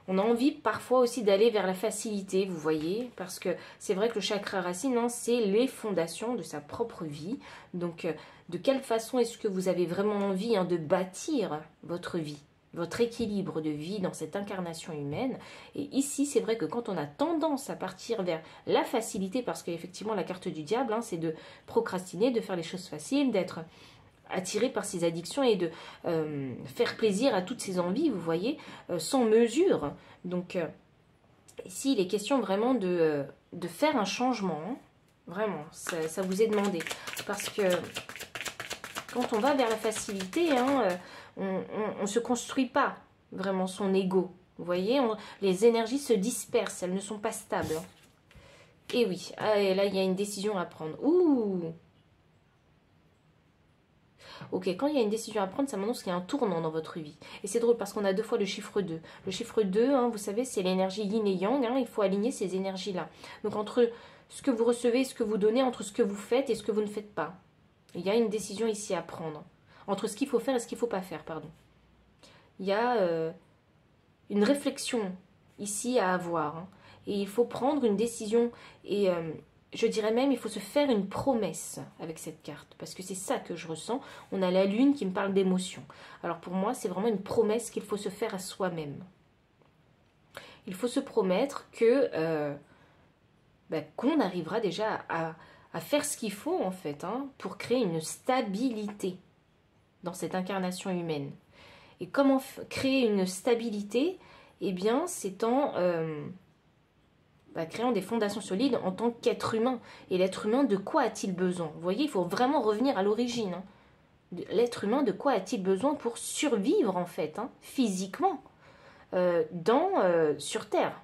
on a envie parfois aussi d'aller vers la facilité, vous voyez. Parce que c'est vrai que le chakra racine, c'est les fondations de sa propre vie. Donc, de quelle façon est-ce que vous avez vraiment envie de bâtir votre vie, votre équilibre de vie dans cette incarnation humaine? Et ici, c'est vrai que quand on a tendance à partir vers la facilité, parce qu'effectivement, la carte du diable, c'est de procrastiner, de faire les choses faciles, d'être attiré par ses addictions et de faire plaisir à toutes ses envies, vous voyez, sans mesure. Donc, ici, il est question vraiment de faire un changement. Vraiment, ça vous est demandé. Parce que quand on va vers la facilité, on ne se construit pas vraiment son ego. Vous voyez, les énergies se dispersent, elles ne sont pas stables. Et oui, et là, il y a une décision à prendre. Ouh! Ok, quand il y a une décision à prendre, ça m'annonce qu'il y a un tournant dans votre vie. Et c'est drôle parce qu'on a deux fois le chiffre 2. Le chiffre 2, vous savez, c'est l'énergie yin et yang. Il faut aligner ces énergies-là. Donc, entre ce que vous recevez, ce que vous donnez, entre ce que vous faites et ce que vous ne faites pas. Il y a une décision ici à prendre. Entre ce qu'il faut faire et ce qu'il ne faut pas faire, pardon. Il y a une réflexion ici à avoir. Et il faut prendre une décision. Et je dirais même, il faut se faire une promesse avec cette carte, parce que c'est ça que je ressens. On a la lune qui me parle d'émotion. Alors pour moi, c'est vraiment une promesse qu'il faut se faire à soi-même. Il faut se promettre que qu'on arrivera déjà à faire ce qu'il faut en fait, hein, pour créer une stabilité dans cette incarnation humaine. Et comment créer une stabilité? Eh bien, c'est en créant des fondations solides en tant qu'être humain. Et l'être humain, de quoi a-t-il besoin? Vous voyez, il faut vraiment revenir à l'origine. Hein. L'être humain, de quoi a-t-il besoin pour survivre, en fait, hein, physiquement, sur Terre?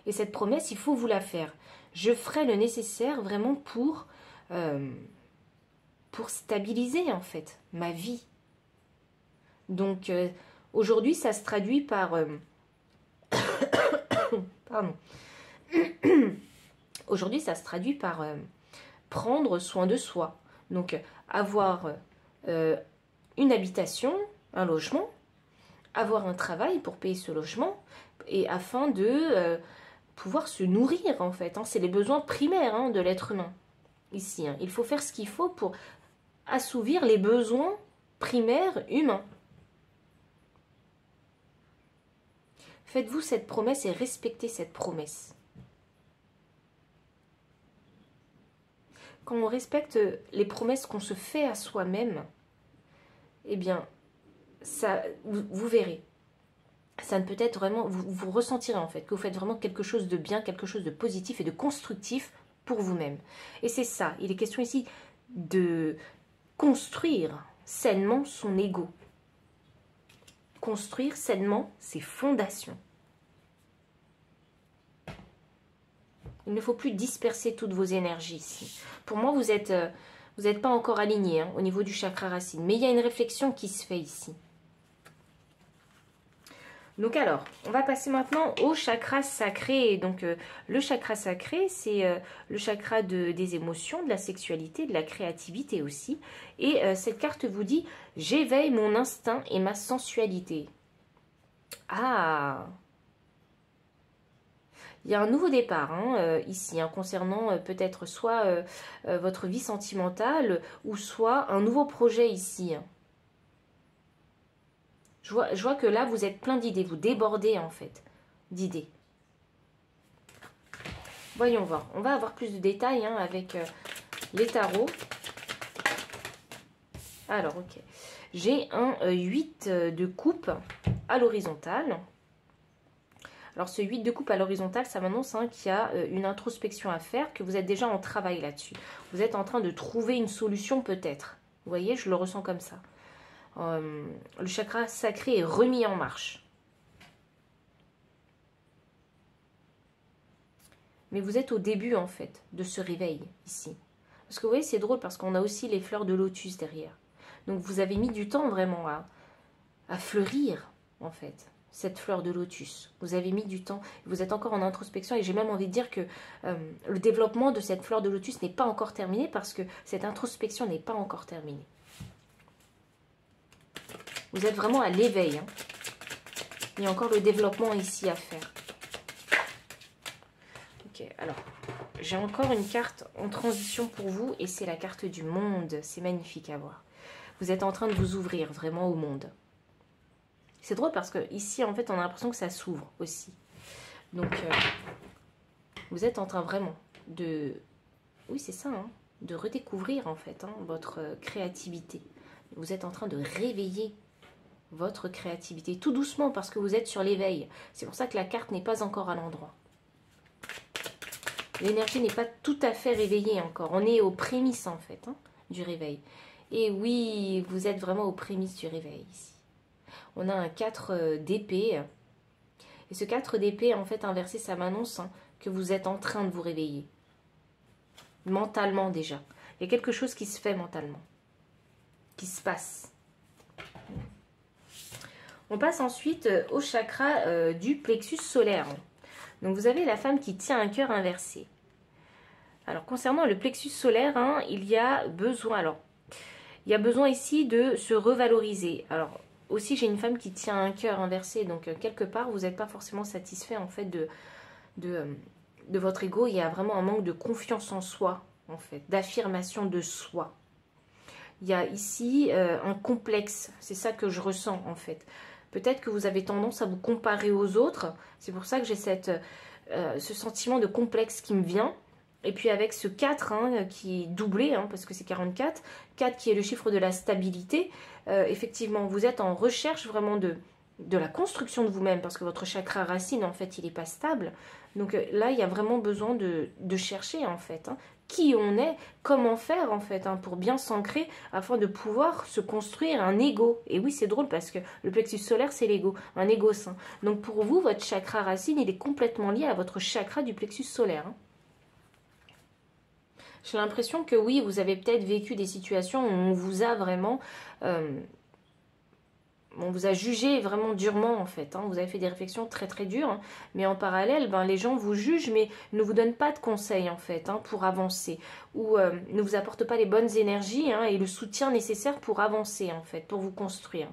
Et cette promesse, il faut vous la faire. Je ferai le nécessaire vraiment pour stabiliser, en fait, ma vie. Donc, aujourd'hui, ça se traduit par... pardon. Aujourd'hui, ça se traduit par prendre soin de soi. Donc, avoir une habitation, un logement, avoir un travail pour payer ce logement, et afin de pouvoir se nourrir, en fait. Hein. C'est les besoins primaires, hein, de l'être humain, ici. Hein. Il faut faire ce qu'il faut pour assouvir les besoins primaires humains. Faites-vous cette promesse et respectez cette promesse. Quand on respecte les promesses qu'on se fait à soi-même, eh bien, ça, vous verrez. Ça ne peut être vraiment, vous ressentirez en fait que vous faites vraiment quelque chose de bien, quelque chose de positif et de constructif pour vous-même. Et c'est ça, il est question ici de construire sainement son ego. Construire sainement ses fondations. Il ne faut plus disperser toutes vos énergies ici. Pour moi, vous n'êtes pas encore aligné, hein, au niveau du chakra racine. Mais il y a une réflexion qui se fait ici. Donc alors, on va passer maintenant au chakra sacré. Donc le chakra sacré, c'est le chakra des émotions, de la sexualité, de la créativité aussi. Et cette carte vous dit « J'éveille mon instinct et ma sensualité ». Ah! Il y a un nouveau départ hein, ici, hein, concernant peut-être soit votre vie sentimentale ou soit un nouveau projet ici. Je vois que là, vous êtes plein d'idées, vous débordez en fait d'idées. Voyons voir, on va avoir plus de détails hein, avec les tarots. Alors, ok. J'ai un 8 de coupe à l'horizontale. Alors, ce 8 de coupe à l'horizontale, ça m'annonce hein, qu'il y a une introspection à faire, que vous êtes déjà en travail là-dessus. Vous êtes en train de trouver une solution peut-être. Vous voyez, je le ressens comme ça. Le chakra sacré est remis en marche. Mais vous êtes au début en fait de ce réveil ici. Parce que vous voyez, c'est drôle parce qu'on a aussi les fleurs de lotus derrière. Donc vous avez mis du temps vraiment à fleurir en fait, cette fleur de lotus. Vous avez mis du temps, vous êtes encore en introspection et j'ai même envie de dire que le développement de cette fleur de lotus n'est pas encore terminé parce que cette introspection n'est pas encore terminée. Vous êtes vraiment à l'éveil. Hein. Il y a encore le développement ici à faire. Ok, alors, j'ai encore une carte en transition pour vous et c'est la carte du monde. C'est magnifique à voir. Vous êtes en train de vous ouvrir vraiment au monde. C'est drôle parce que ici, en fait, on a l'impression que ça s'ouvre aussi. Donc, vous êtes en train vraiment de... Oui, c'est ça, hein, de redécouvrir en fait hein, votre créativité. Vous êtes en train de réveiller votre créativité, tout doucement parce que vous êtes sur l'éveil. C'est pour ça que la carte n'est pas encore à l'endroit. L'énergie n'est pas tout à fait réveillée encore. On est aux prémices en fait hein, du réveil. Et oui, vous êtes vraiment aux prémices du réveil ici. On a un 4 d'épée. Et ce 4 d'épée en fait inversé, ça m'annonce hein, que vous êtes en train de vous réveiller. Mentalement déjà. Il y a quelque chose qui se fait mentalement. Qui se passe. On passe ensuite au chakra du plexus solaire. Donc vous avez la femme qui tient un cœur inversé. Alors concernant le plexus solaire, hein, il y a besoin ici de se revaloriser. Alors aussi j'ai une femme qui tient un cœur inversé, donc quelque part vous n'êtes pas forcément satisfait en fait de de votre ego, il y a vraiment un manque de confiance en soi, en fait, d'affirmation de soi. Il y a ici un complexe, c'est ça que je ressens en fait. Peut-être que vous avez tendance à vous comparer aux autres, c'est pour ça que j'ai ce sentiment de complexe qui me vient. Et puis avec ce 4 hein, qui est doublé, hein, parce que c'est 44, 4 qui est le chiffre de la stabilité, effectivement vous êtes en recherche vraiment de la construction de vous-même, parce que votre chakra racine en fait il n'est pas stable. Donc là il y a vraiment besoin de chercher en fait, hein, qui on est, comment faire en fait, hein, pour bien s'ancrer afin de pouvoir se construire un ego. Et oui c'est drôle parce que le plexus solaire c'est l'ego, un ego sain. Donc pour vous votre chakra racine il est complètement lié à votre chakra du plexus solaire, hein. J'ai l'impression que oui, vous avez peut-être vécu des situations où on vous a vraiment... on vous a jugé vraiment durement en fait, hein. Vous avez fait des réflexions très très dures, hein. Mais en parallèle, ben, les gens vous jugent mais ne vous donnent pas de conseils en fait, hein, pour avancer. Ou ne vous apportent pas les bonnes énergies, hein, et le soutien nécessaire pour avancer en fait, pour vous construire.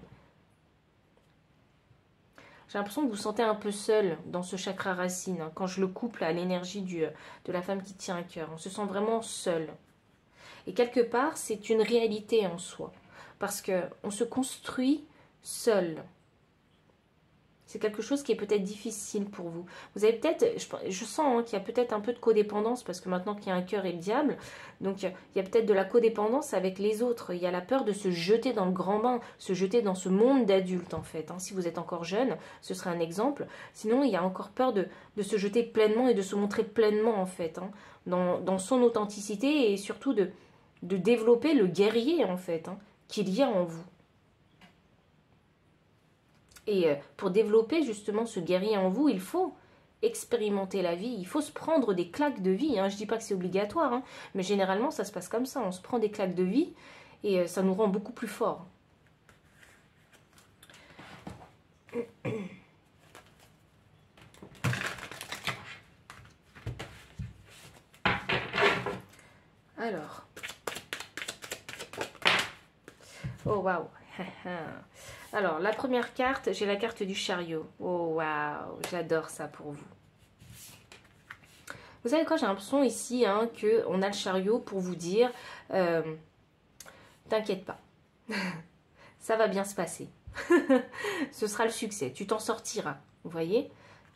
J'ai l'impression que vous vous sentez un peu seul dans ce chakra racine, hein, quand je le couple à l'énergie de la femme qui tient à cœur. On se sent vraiment seul. Et quelque part, c'est une réalité en soi. Parce qu'on se construit seul. C'est quelque chose qui est peut-être difficile pour vous. Vous avez peut-être, je sens hein, qu'il y a peut-être un peu de codépendance, parce que maintenant qu'il y a un cœur et le diable, donc il y a peut-être de la codépendance avec les autres. Il y a la peur de se jeter dans le grand bain, se jeter dans ce monde d'adultes en fait, hein. Si vous êtes encore jeune, ce serait un exemple. Sinon, il y a encore peur de se jeter pleinement et de se montrer pleinement en fait, hein, dans son authenticité, et surtout de développer le guerrier en fait, hein, qu'il y a en vous. Et pour développer justement ce guerrier en vous, il faut expérimenter la vie, il faut se prendre des claques de vie, hein. Je ne dis pas que c'est obligatoire, hein, mais généralement ça se passe comme ça, on se prend des claques de vie et ça nous rend beaucoup plus forts. Alors, oh waouh. Alors, la première carte, j'ai la carte du chariot. Oh, waouh, j'adore ça pour vous. Vous savez quoi, j'ai l'impression ici hein, qu'on a le chariot pour vous dire, t'inquiète pas, ça va bien se passer. Ce sera le succès, tu t'en sortiras, vous voyez.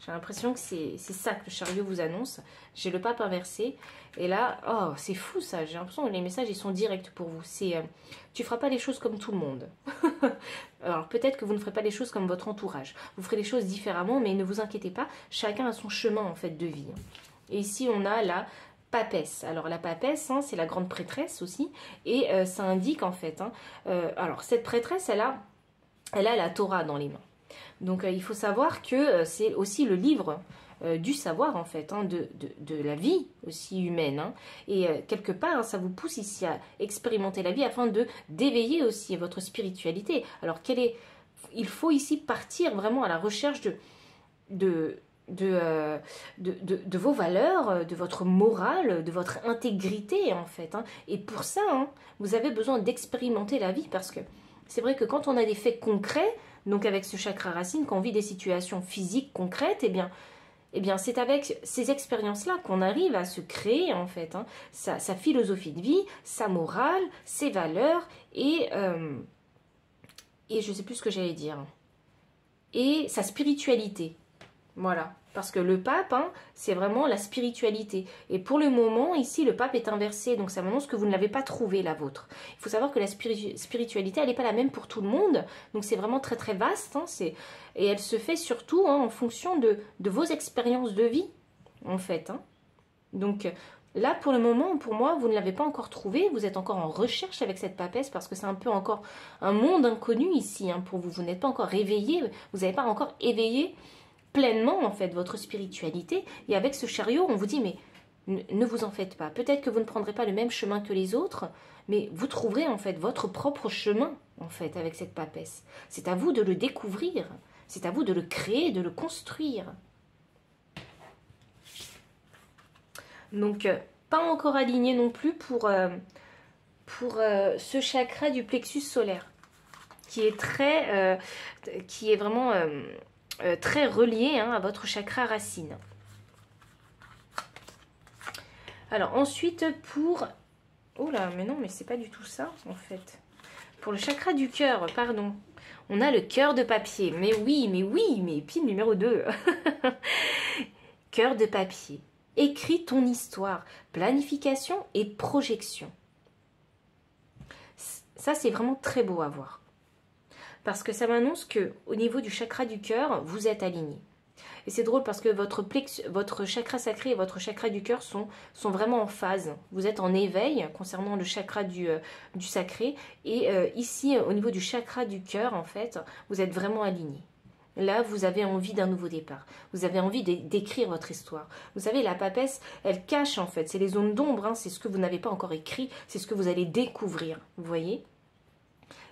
J'ai l'impression que c'est ça que le chariot vous annonce. J'ai le pape inversé. Et là, oh, c'est fou ça. J'ai l'impression que les messages, ils sont directs pour vous. C'est, tu feras pas les choses comme tout le monde. Alors, peut-être que vous ne ferez pas les choses comme votre entourage. Vous ferez les choses différemment, mais ne vous inquiétez pas. Chacun a son chemin, en fait, de vie. Et ici, on a la papesse. Alors, la papesse, hein, c'est la grande prêtresse aussi. Et ça indique, en fait... Hein, alors, cette prêtresse, elle a la Torah dans les mains. Donc il faut savoir que c'est aussi le livre du savoir en fait, hein, de la vie aussi humaine, hein. Et quelque part hein, ça vous pousse ici à expérimenter la vie afin d'éveiller aussi votre spiritualité. Alors il faut ici partir vraiment à la recherche de vos valeurs, de votre morale, de votre intégrité en fait, hein. Et pour ça hein, vous avez besoin d'expérimenter la vie, parce que c'est vrai que quand on a des faits concrets, donc avec ce chakra racine, quand on vit des situations physiques concrètes, eh bien c'est avec ces expériences-là qu'on arrive à se créer en fait, hein, sa philosophie de vie, sa morale, ses valeurs et je ne sais plus ce que j'allais dire, et sa spiritualité. Voilà, parce que le pape, hein, c'est vraiment la spiritualité. Et pour le moment, ici, le pape est inversé, donc ça m'annonce que vous ne l'avez pas trouvé, la vôtre. Il faut savoir que la spiritualité, elle n'est pas la même pour tout le monde, donc c'est vraiment très très vaste, hein, et elle se fait surtout hein, en fonction de vos expériences de vie, en fait. Hein. Donc là, pour le moment, pour moi, vous ne l'avez pas encore trouvé, vous êtes encore en recherche avec cette papesse, parce que c'est un peu encore un monde inconnu ici, hein, pour vous. Vous n'êtes pas encore réveillé, vous n'avez pas encore éveillé pleinement en fait votre spiritualité. Et avec ce chariot on vous dit mais ne vous en faites pas, peut-être que vous ne prendrez pas le même chemin que les autres, mais vous trouverez en fait votre propre chemin en fait avec cette papesse. C'est à vous de le découvrir, c'est à vous de le créer, de le construire. Donc pas encore aligné non plus pour ce chakra du plexus solaire qui est vraiment très relié hein, à votre chakra racine. Alors ensuite pour... Oh là, mais non, mais c'est pas du tout ça en fait. Pour le chakra du cœur, pardon. On a le cœur de papier. Mais oui, mais pile numéro 2. Cœur de papier. Écris ton histoire. Planification et projection. Ça, c'est vraiment très beau à voir. Parce que ça m'annonce que au niveau du chakra du cœur, vous êtes aligné. Et c'est drôle parce que votre chakra sacré et votre chakra du cœur sont vraiment en phase. Vous êtes en éveil concernant le chakra du sacré. Et ici, au niveau du chakra du cœur, en fait, vous êtes vraiment aligné. Là, vous avez envie d'un nouveau départ. Vous avez envie d'écrire votre histoire. Vous savez, la papesse, elle cache en fait. C'est les zones d'ombre, hein, c'est ce que vous n'avez pas encore écrit. C'est ce que vous allez découvrir. Vous voyez?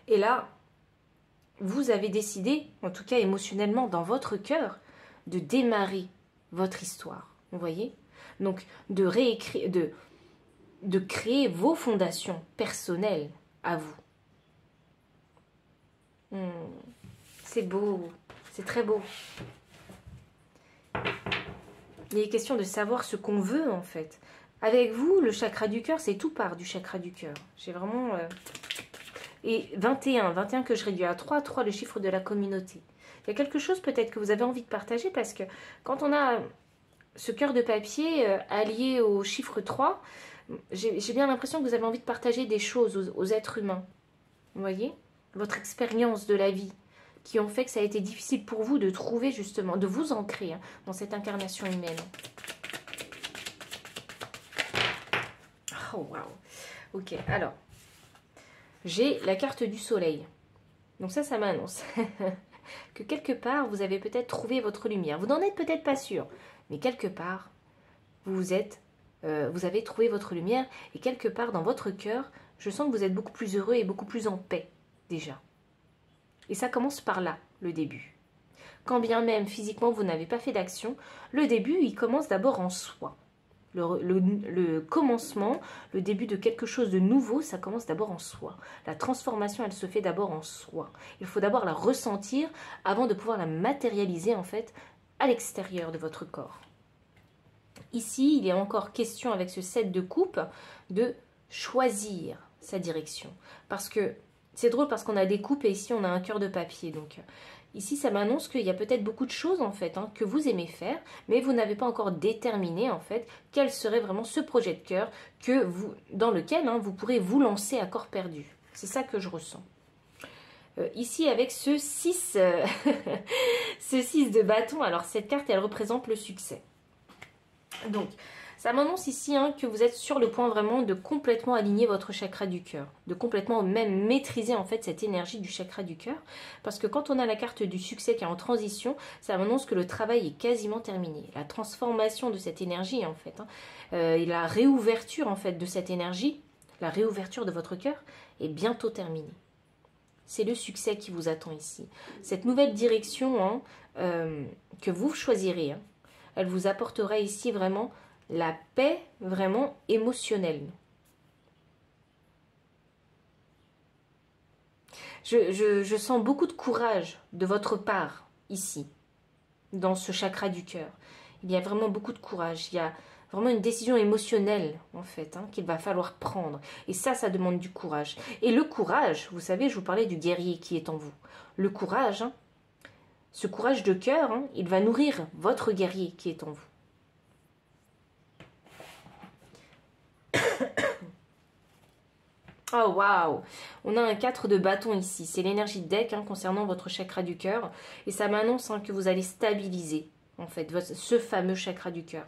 Et là, vous avez décidé, en tout cas émotionnellement, dans votre cœur, de démarrer votre histoire. Vous voyez? Donc, de réécrire, de créer vos fondations personnelles à vous. C'est beau. C'est très beau. Il est question de savoir ce qu'on veut, en fait. Avec vous, le chakra du cœur, c'est tout part du chakra du cœur. J'ai vraiment... Et 21 que je réduis à 3, 3 le chiffre de la communauté. Il y a quelque chose peut-être que vous avez envie de partager parce que quand on a ce cœur de papier allié au chiffre 3, j'ai bien l'impression que vous avez envie de partager des choses aux êtres humains. Vous voyez? Votre expérience de la vie qui ont fait que ça a été difficile pour vous de trouver justement, de vous ancrer dans cette incarnation humaine. Oh, waouh. Ok, alors, j'ai la carte du soleil. Donc ça m'annonce que quelque part, vous avez peut-être trouvé votre lumière. Vous n'en êtes peut-être pas sûr, mais quelque part, vous avez trouvé votre lumière et quelque part dans votre cœur, je sens que vous êtes beaucoup plus heureux et beaucoup plus en paix déjà. Et ça commence par là, le début. Quand bien même physiquement vous n'avez pas fait d'action, le début, il commence d'abord en soi. Le commencement, le début de quelque chose de nouveau, ça commence d'abord en soi. La transformation, elle se fait d'abord en soi. Il faut d'abord la ressentir avant de pouvoir la matérialiser en fait à l'extérieur de votre corps. Ici, il est encore question avec ce 7 de coupe de choisir sa direction. Parce que c'est drôle parce qu'on a des coupes et ici on a un cœur de papier. Donc ici ça m'annonce qu'il y a peut-être beaucoup de choses en fait que vous aimez faire, mais vous n'avez pas encore déterminé en fait quel serait vraiment ce projet de cœur dans lequel vous pourrez vous lancer à corps perdu. C'est ça que je ressens. Ici avec ce 6, ce 6 de bâton, alors cette carte elle représente le succès. Donc ça m'annonce ici que vous êtes sur le point vraiment de complètement aligner votre chakra du cœur, de complètement même maîtriser en fait cette énergie du chakra du cœur, parce que quand on a la carte du succès qui est en transition, ça m'annonce que le travail est quasiment terminé. La transformation de cette énergie en fait, et la réouverture en fait de cette énergie, la réouverture de votre cœur est bientôt terminée. C'est le succès qui vous attend ici. Cette nouvelle direction que vous choisirez, elle vous apportera ici vraiment la paix vraiment émotionnelle. Je sens beaucoup de courage de votre part ici, dans ce chakra du cœur. Il y a vraiment beaucoup de courage. Il y a vraiment une décision émotionnelle, en fait, qu'il va falloir prendre. Et ça demande du courage. Et le courage, vous savez, je vous parlais du guerrier qui est en vous. Le courage, ce courage de cœur, il va nourrir votre guerrier qui est en vous. Oh waouh! On a un 4 de bâton ici. C'est l'énergie de deck concernant votre chakra du cœur. Et ça m'annonce que vous allez stabiliser, en fait, ce fameux chakra du cœur.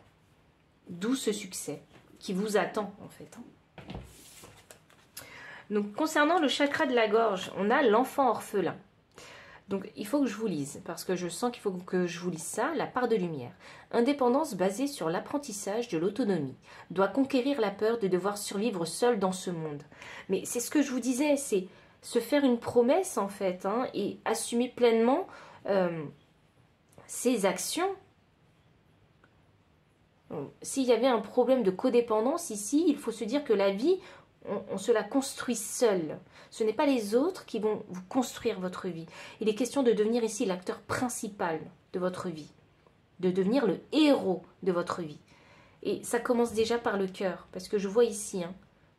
D'où ce succès qui vous attend, en fait. Donc, concernant le chakra de la gorge, on a l'enfant orphelin. Donc, il faut que je vous lise, parce que je sens qu'il faut que je vous lise ça. La part de lumière. Indépendance basée sur l'apprentissage de l'autonomie. Doit conquérir la peur de devoir survivre seul dans ce monde. Mais c'est ce que je vous disais, c'est se faire une promesse, en fait, et assumer pleinement ses actions. S'il y avait un problème de codépendance ici, il faut se dire que la vie, on se la construit seul. Ce n'est pas les autres qui vont vous construire votre vie. Il est question de devenir ici l'acteur principal de votre vie, de devenir le héros de votre vie. Et ça commence déjà par le cœur, parce que je vois ici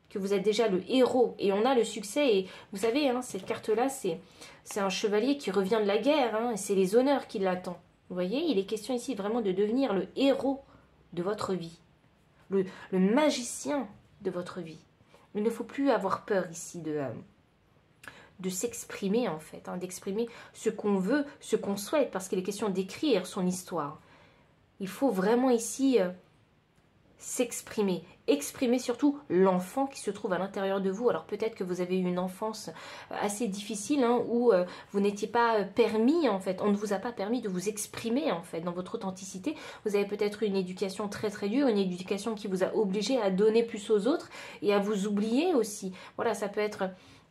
que vous êtes déjà le héros, et on a le succès, et vous savez, cette carte-là, c'est un chevalier qui revient de la guerre, et c'est les honneurs qui l'attendent. Vous voyez, il est question ici vraiment de devenir le héros de votre vie, le magicien de votre vie. Il ne faut plus avoir peur ici de s'exprimer en fait, d'exprimer ce qu'on veut, ce qu'on souhaite, parce qu'il est question d'écrire son histoire. Il faut vraiment ici s'exprimer, exprimer surtout l'enfant qui se trouve à l'intérieur de vous. Alors peut-être que vous avez eu une enfance assez difficile, où vous n'étiez pas permis en fait, on ne vous a pas permis de vous exprimer en fait dans votre authenticité. Vous avez peut-être eu une éducation très très dure, une éducation qui vous a obligé à donner plus aux autres et à vous oublier aussi. Voilà, ça peut être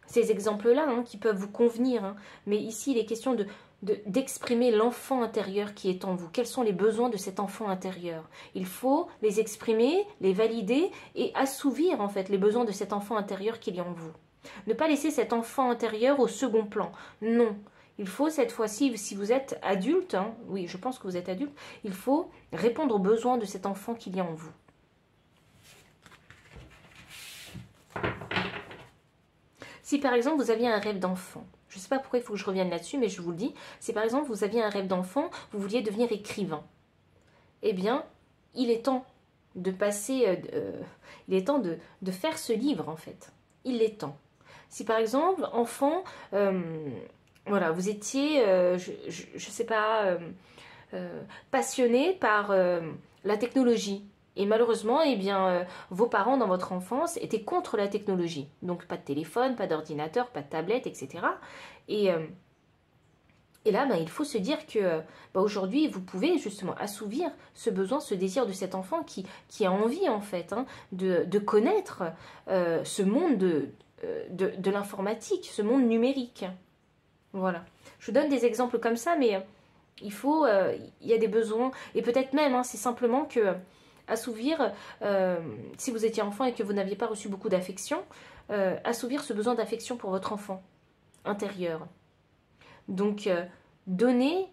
ces exemples-là qui peuvent vous convenir, mais ici il est question d'exprimer l'enfant intérieur qui est en vous. Quels sont les besoins de cet enfant intérieur? Il faut les exprimer, les valider et assouvir en fait les besoins de cet enfant intérieur qu'il y a en vous. Ne pas laisser cet enfant intérieur au second plan. Non. Il faut cette fois-ci, si vous êtes adulte, oui, je pense que vous êtes adulte, il faut répondre aux besoins de cet enfant qu'il y a en vous. Si par exemple vous aviez un rêve d'enfant, je ne sais pas pourquoi il faut que je revienne là-dessus, mais je vous le dis, si par exemple vous aviez un rêve d'enfant, vous vouliez devenir écrivain, eh bien, il est temps de passer, il est temps de faire ce livre en fait. Il est temps. Si par exemple, enfant, voilà, vous étiez, je ne sais pas, passionné par la technologie, et malheureusement, eh bien, vos parents dans votre enfance étaient contre la technologie. Donc pas de téléphone, pas d'ordinateur, pas de tablette, etc. Et là, il faut se dire que aujourd'hui, vous pouvez justement assouvir ce besoin, ce désir de cet enfant qui a envie en fait de connaître ce monde de l'informatique, ce monde numérique. Voilà. Je vous donne des exemples comme ça, mais il y a des besoins, et peut-être même, c'est simplement que assouvir, si vous étiez enfant et que vous n'aviez pas reçu beaucoup d'affection, assouvir ce besoin d'affection pour votre enfant intérieur. Donc, donnez,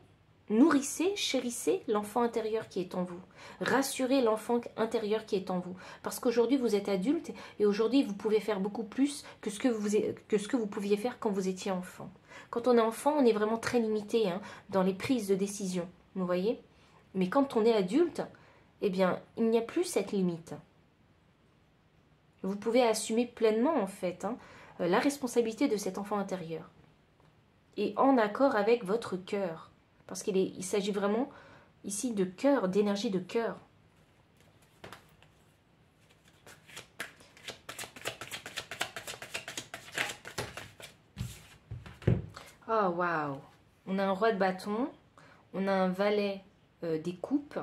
nourrissez, chérissez l'enfant intérieur qui est en vous. Rassurez l'enfant intérieur qui est en vous. Parce qu'aujourd'hui, vous êtes adulte et aujourd'hui, vous pouvez faire beaucoup plus que ce que vous pouviez faire quand vous étiez enfant. Quand on est enfant, on est vraiment très limité dans les prises de décision. Vous voyez? Mais quand on est adulte, eh bien, il n'y a plus cette limite. Vous pouvez assumer pleinement, en fait, la responsabilité de cet enfant intérieur. Et en accord avec votre cœur. Parce qu'il s'agit vraiment, ici, de cœur, d'énergie de cœur. Oh, waouh! On a un roi de bâton, on a un valet des coupes,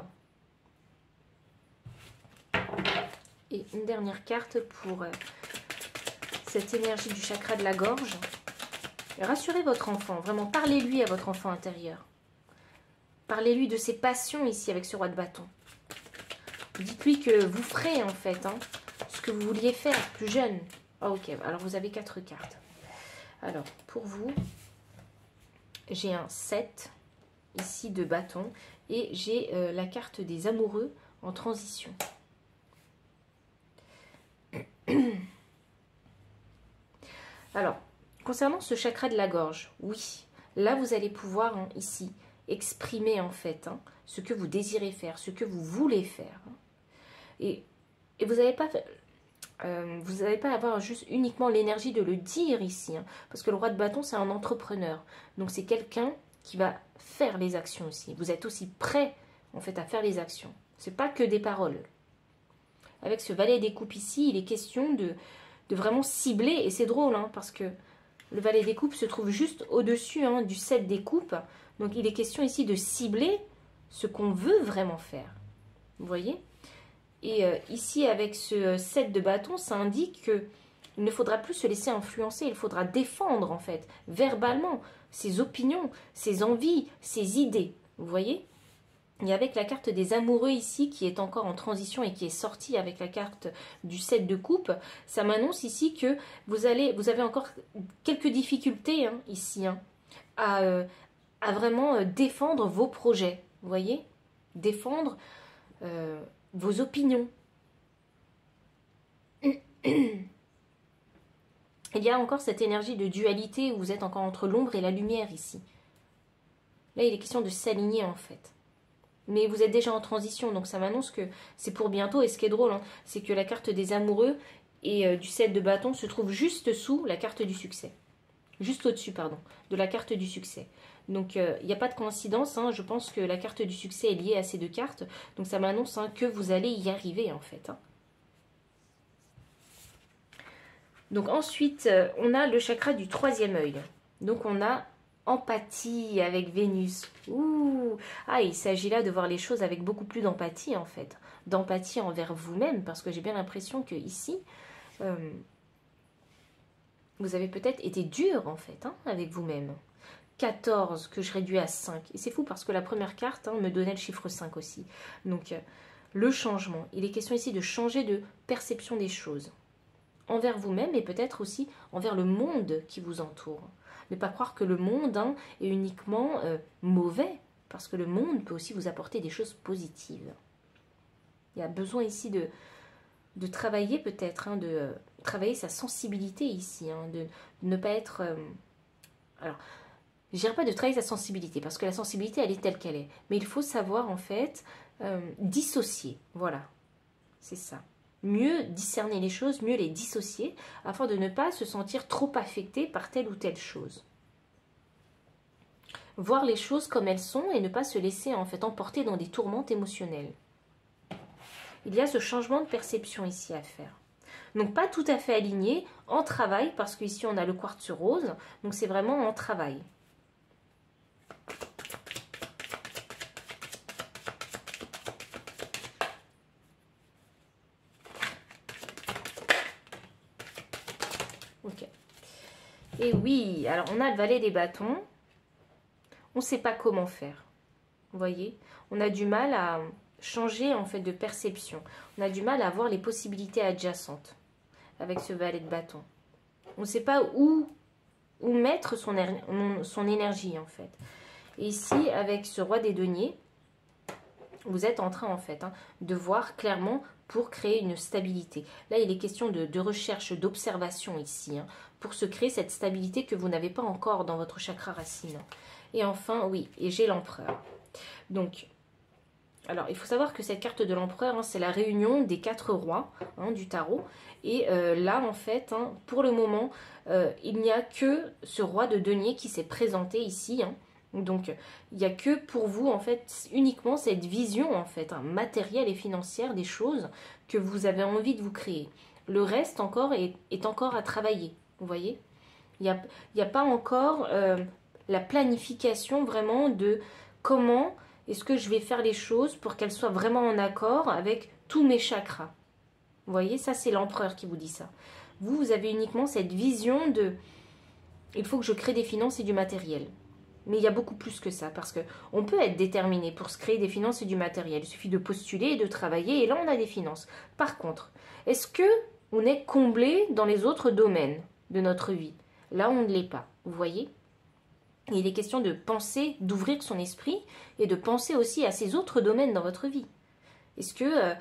et une dernière carte pour cette énergie du chakra de la gorge. Rassurez votre enfant, vraiment, parlez-lui à votre enfant intérieur. Parlez-lui de ses passions ici avec ce roi de bâton. Dites-lui que vous ferez en fait ce que vous vouliez faire plus jeune. Oh, ok, alors vous avez 4 cartes. Alors, pour vous, j'ai un 7 ici de bâton et j'ai la carte des amoureux en transition. Alors, concernant ce chakra de la gorge, oui, là vous allez pouvoir ici exprimer en fait ce que vous désirez faire, ce que vous voulez faire. Et vous n'allez pas avoir juste uniquement l'énergie de le dire ici, parce que le roi de bâton c'est un entrepreneur, donc c'est quelqu'un qui va faire les actions aussi. Vous êtes aussi prêt en fait à faire les actions. C'est pas que des paroles. Avec ce valet des coupes ici, il est question de vraiment cibler, et c'est drôle parce que le valet des coupes se trouve juste au-dessus du 7 des coupes. Donc il est question ici de cibler ce qu'on veut vraiment faire. Vous voyez? Et ici avec ce 7 de bâton, ça indique que il ne faudra plus se laisser influencer, il faudra défendre en fait, verbalement, ses opinions, ses envies, ses idées. Vous voyez? Et avec la carte des amoureux ici, qui est encore en transition et qui est sortie avec la carte du 7 de coupe, ça m'annonce ici que vous avez encore quelques difficultés ici, à vraiment défendre vos projets. Vous voyez? Défendre vos opinions. Il y a encore cette énergie de dualité où vous êtes encore entre l'ombre et la lumière ici. Là, il est question de s'aligner en fait. Mais vous êtes déjà en transition, donc ça m'annonce que c'est pour bientôt. Et ce qui est drôle, hein, c'est que la carte des amoureux et du 7 de bâton se trouve juste sous la carte du succès. Juste au-dessus, pardon, de la carte du succès. Donc, il n'y a pas de coïncidence. Hein, je pense que la carte du succès est liée à ces deux cartes. Donc, ça m'annonce que vous allez y arriver, en fait. Hein. Donc, ensuite, on a le chakra du 3e œil. Donc, on a empathie avec Vénus. Ouh. Ah, il s'agit là de voir les choses avec beaucoup plus d'empathie, en fait. D'empathie envers vous-même, parce que j'ai bien l'impression que ici, vous avez peut-être été dur, en fait, hein, avec vous-même. 14 que je réduis à 5. Et c'est fou parce que la première carte me donnait le chiffre 5 aussi. Donc, le changement. Il est question ici de changer de perception des choses. Envers vous-même et peut-être aussi envers le monde qui vous entoure. Ne pas croire que le monde est uniquement mauvais, parce que le monde peut aussi vous apporter des choses positives. Il y a besoin ici de travailler peut-être, de travailler sa sensibilité ici, de ne pas être... alors, je ne dirais pas de travailler sa sensibilité, parce que la sensibilité, elle est telle qu'elle est. Mais il faut savoir, en fait, dissocier. Voilà, c'est ça. Mieux discerner les choses, mieux les dissocier, afin de ne pas se sentir trop affecté par telle ou telle chose. Voir les choses comme elles sont et ne pas se laisser, en fait, emporter dans des tourmentes émotionnelles. Il y a ce changement de perception ici à faire. Donc, pas tout à fait aligné, en travail, parce qu'ici, on a le quartz rose, donc c'est vraiment en travail. Ok. Et oui, alors on a le valet des bâtons. On ne sait pas comment faire. Vous voyez, on a du mal à changer en fait de perception. On a du mal à voir les possibilités adjacentes avec ce valet de bâton. On ne sait pas où mettre son énergie en fait. Et ici, avec ce roi des deniers, vous êtes en train en fait de voir clairement pour créer une stabilité. Là, il est question de recherche, d'observation ici, pour se créer cette stabilité que vous n'avez pas encore dans votre chakra racine. Et enfin, oui, et j'ai l'empereur. Donc, alors, il faut savoir que cette carte de l'empereur, c'est la réunion des 4 rois du tarot. Et là, en fait, pour le moment, il n'y a que ce roi de denier qui s'est présenté ici. Donc, il n'y a que pour vous, en fait, uniquement cette vision, en fait, matérielle et financière des choses que vous avez envie de vous créer. Le reste, encore, est encore à travailler, vous voyez. Il n'y a pas encore la planification, vraiment, de comment est-ce que je vais faire les choses pour qu'elles soient vraiment en accord avec tous mes chakras. Vous voyez, ça, c'est l'empereur qui vous dit ça. Vous avez uniquement cette vision de « il faut que je crée des finances et du matériel ». Mais il y a beaucoup plus que ça, parce qu'on peut être déterminé pour se créer des finances et du matériel. Il suffit de postuler et de travailler, et là, on a des finances. Par contre, est-ce qu'on est comblé dans les autres domaines de notre vie? Là, on ne l'est pas, vous voyez? Il est question de penser, d'ouvrir son esprit, et de penser aussi à ces autres domaines dans votre vie. Est-ce que,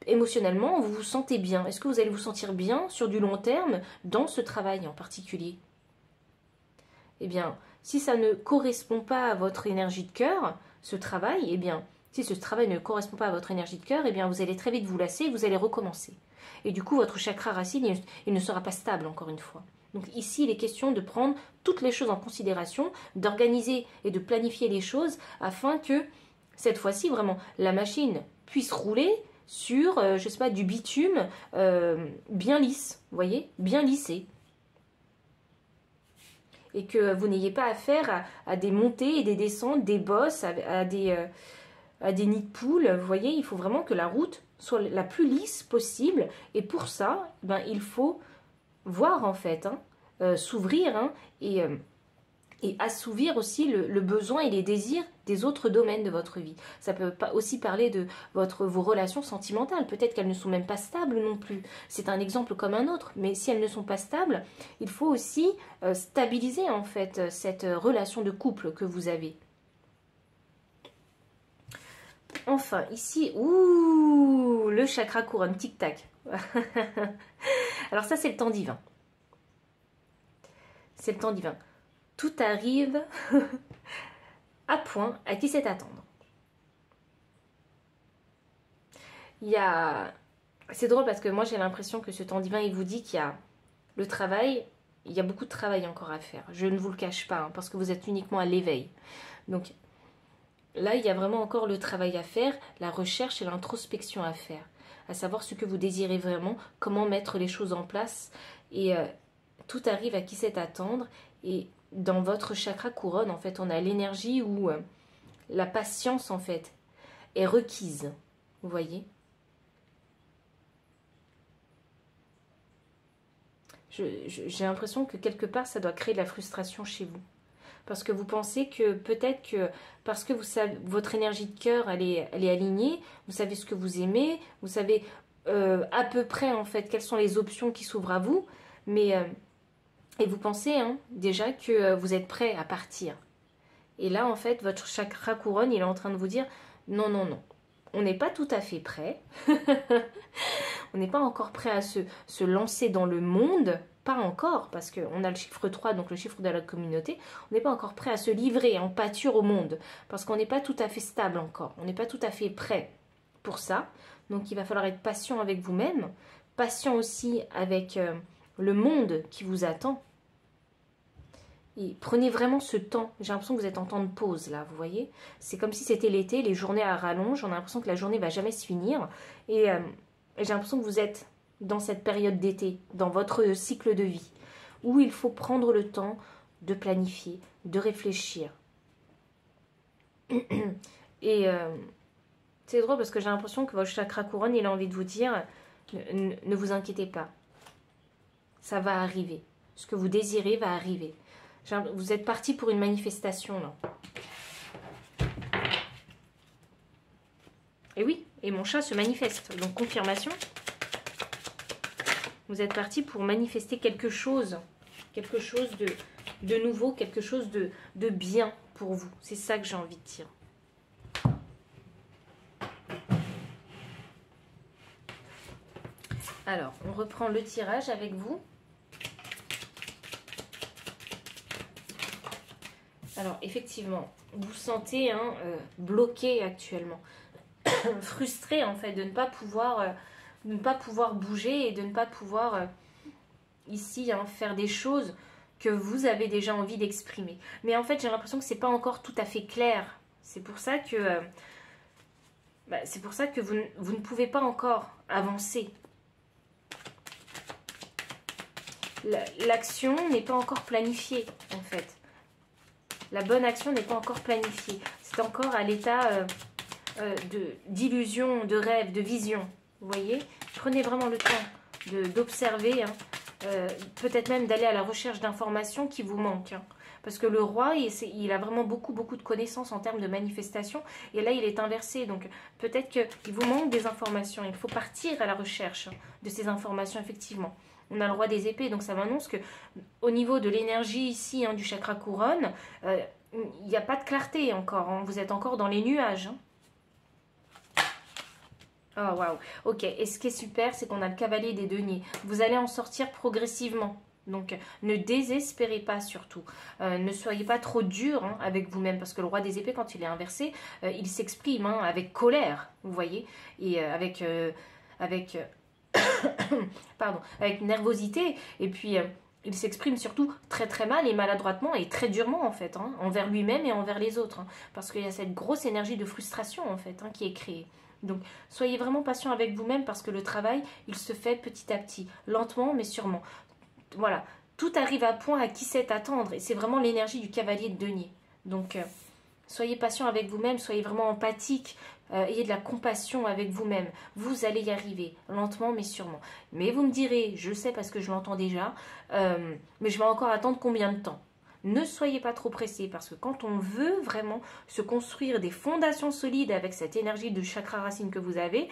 émotionnellement, vous vous sentez bien? Est-ce que vous allez vous sentir bien sur du long terme dans ce travail en particulier? Eh bien, si ça ne correspond pas à votre énergie de cœur, ce travail, eh bien, si ce travail ne correspond pas à votre énergie de cœur, eh bien, vous allez très vite vous lasser et vous allez recommencer. Et du coup, votre chakra racine, il ne sera pas stable, encore une fois. Donc ici, il est question de prendre toutes les choses en considération, d'organiser et de planifier les choses afin que, cette fois-ci, vraiment, la machine puisse rouler sur, je ne sais pas, du bitume bien lisse, vous voyez, bien lissé. Et que vous n'ayez pas affaire à des montées et des descentes, des bosses, à des nids de poules. Vous voyez, il faut vraiment que la route soit la plus lisse possible. Et pour ça, il faut voir en fait, s'ouvrir et assouvir aussi le besoin et les désirs des autres domaines de votre vie. Ça peut aussi parler de vos relations sentimentales. Peut-être qu'elles ne sont même pas stables non plus. C'est un exemple comme un autre. Mais si elles ne sont pas stables, il faut aussi stabiliser en fait cette relation de couple que vous avez. Enfin, ici, ouh, le chakra couronne, tic-tac. Alors ça, c'est le temps divin. C'est le temps divin. Tout arrive à point à qui sait attendre. C'est drôle parce que moi, j'ai l'impression que ce temps divin, il vous dit qu'il y a le travail, il y a beaucoup de travail encore à faire. Je ne vous le cache pas, hein, parce que vous êtes uniquement à l'éveil. Donc là, il y a vraiment encore le travail à faire, la recherche et l'introspection à faire. À savoir ce que vous désirez vraiment, comment mettre les choses en place. Et tout arrive à qui sait attendre. Et dans votre chakra couronne, en fait, on a l'énergie où la patience, en fait, est requise. Vous voyez ? J'ai l'impression que quelque part, ça doit créer de la frustration chez vous. Parce que vous pensez que peut-être que parce que vous savez, votre énergie de cœur, elle est alignée, vous savez ce que vous aimez, vous savez à peu près en fait quelles sont les options qui s'ouvrent à vous, mais et vous pensez déjà que vous êtes prêt à partir. Et là en fait votre chakra couronne, il est en train de vous dire non, non, non, on n'est pas tout à fait prêt, on n'est pas encore prêt à se lancer dans le monde. Pas encore, parce qu'on a le chiffre 3, donc le chiffre de la communauté, on n'est pas encore prêt à se livrer en pâture au monde, parce qu'on n'est pas tout à fait stable encore, on n'est pas tout à fait prêt pour ça, donc il va falloir être patient avec vous-même, patient aussi avec le monde qui vous attend, et prenez vraiment ce temps, j'ai l'impression que vous êtes en temps de pause là, vous voyez, c'est comme si c'était l'été, les journées à rallonge, on a l'impression que la journée ne va jamais se finir, et j'ai l'impression que vous êtes dans cette période d'été, dans votre cycle de vie, où il faut prendre le temps de planifier, de réfléchir. Et c'est drôle parce que j'ai l'impression que votre chakra couronne, il a envie de vous dire, ne vous inquiétez pas, ça va arriver. Ce que vous désirez va arriver. Vous êtes parti pour une manifestation là. Et oui, et mon chat se manifeste, donc confirmation. Vous êtes parti pour manifester quelque chose de nouveau, quelque chose de bien pour vous. C'est ça que j'ai envie de dire. Alors, on reprend le tirage avec vous. Alors, effectivement, vous vous sentez bloqué actuellement. Frustré, en fait, de ne pas pouvoir bouger et de ne pas pouvoir ici faire des choses que vous avez déjà envie d'exprimer. Mais en fait, j'ai l'impression que c'est pas encore tout à fait clair. C'est pour ça que vous ne pouvez pas encore avancer. L'action n'est pas encore planifiée, en fait. La bonne action n'est pas encore planifiée. C'est encore à l'état d'illusion, de rêve, de vision. Vous voyez, prenez vraiment le temps d'observer, peut-être même d'aller à la recherche d'informations qui vous manquent. Parce que le roi, il a vraiment beaucoup de connaissances en termes de manifestation. Et là, il est inversé. Donc, peut-être qu'il vous manque des informations. Il faut partir à la recherche de ces informations, effectivement. On a le roi des épées. Donc, ça m'annonce que au niveau de l'énergie ici, du chakra couronne, il n'y a pas de clarté encore. Vous êtes encore dans les nuages. Oh waouh, ok, et ce qui est super, c'est qu'on a le cavalier des deniers. Vous allez en sortir progressivement. Donc, ne désespérez pas surtout. Ne soyez pas trop dur avec vous-même, parce que le roi des épées, quand il est inversé, il s'exprime avec colère, vous voyez, et avec nervosité, et puis il s'exprime surtout très très mal et maladroitement et très durement en fait, envers lui-même et envers les autres, parce qu'il y a cette grosse énergie de frustration en fait qui est créée. Donc, soyez vraiment patient avec vous-même parce que le travail, il se fait petit à petit, lentement mais sûrement. Voilà, tout arrive à point à qui sait attendre et c'est vraiment l'énergie du cavalier de denier. Donc, soyez patient avec vous-même, soyez vraiment empathique, ayez de la compassion avec vous-même. Vous allez y arriver, lentement mais sûrement. Mais vous me direz, je sais parce que je l'entends déjà, mais je vais encore attendre combien de temps ? Ne soyez pas trop pressés parce que quand on veut vraiment se construire des fondations solides avec cette énergie de chakra racine que vous avez,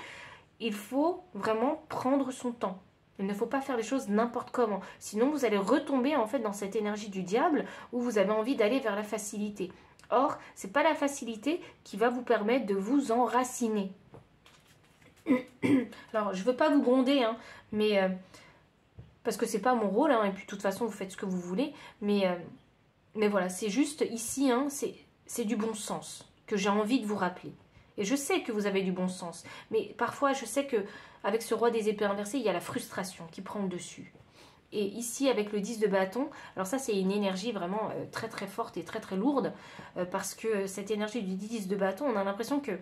il faut vraiment prendre son temps. Il ne faut pas faire les choses n'importe comment. Sinon, vous allez retomber en fait dans cette énergie du diable où vous avez envie d'aller vers la facilité. Or, c'est pas la facilité qui va vous permettre de vous enraciner. Alors, je veux pas vous gronder, hein, mais parce que c'est pas mon rôle, hein, et puis de toute façon, vous faites ce que vous voulez, mais voilà, c'est juste ici, hein, c'est du bon sens que j'ai envie de vous rappeler. Et je sais que vous avez du bon sens, mais parfois, je sais que avec ce roi des épées inversées, il y a la frustration qui prend le dessus. Et ici, avec le 10 de bâton, alors ça, c'est une énergie vraiment très très forte et très très lourde, parce que cette énergie du 10 de bâton, on a l'impression que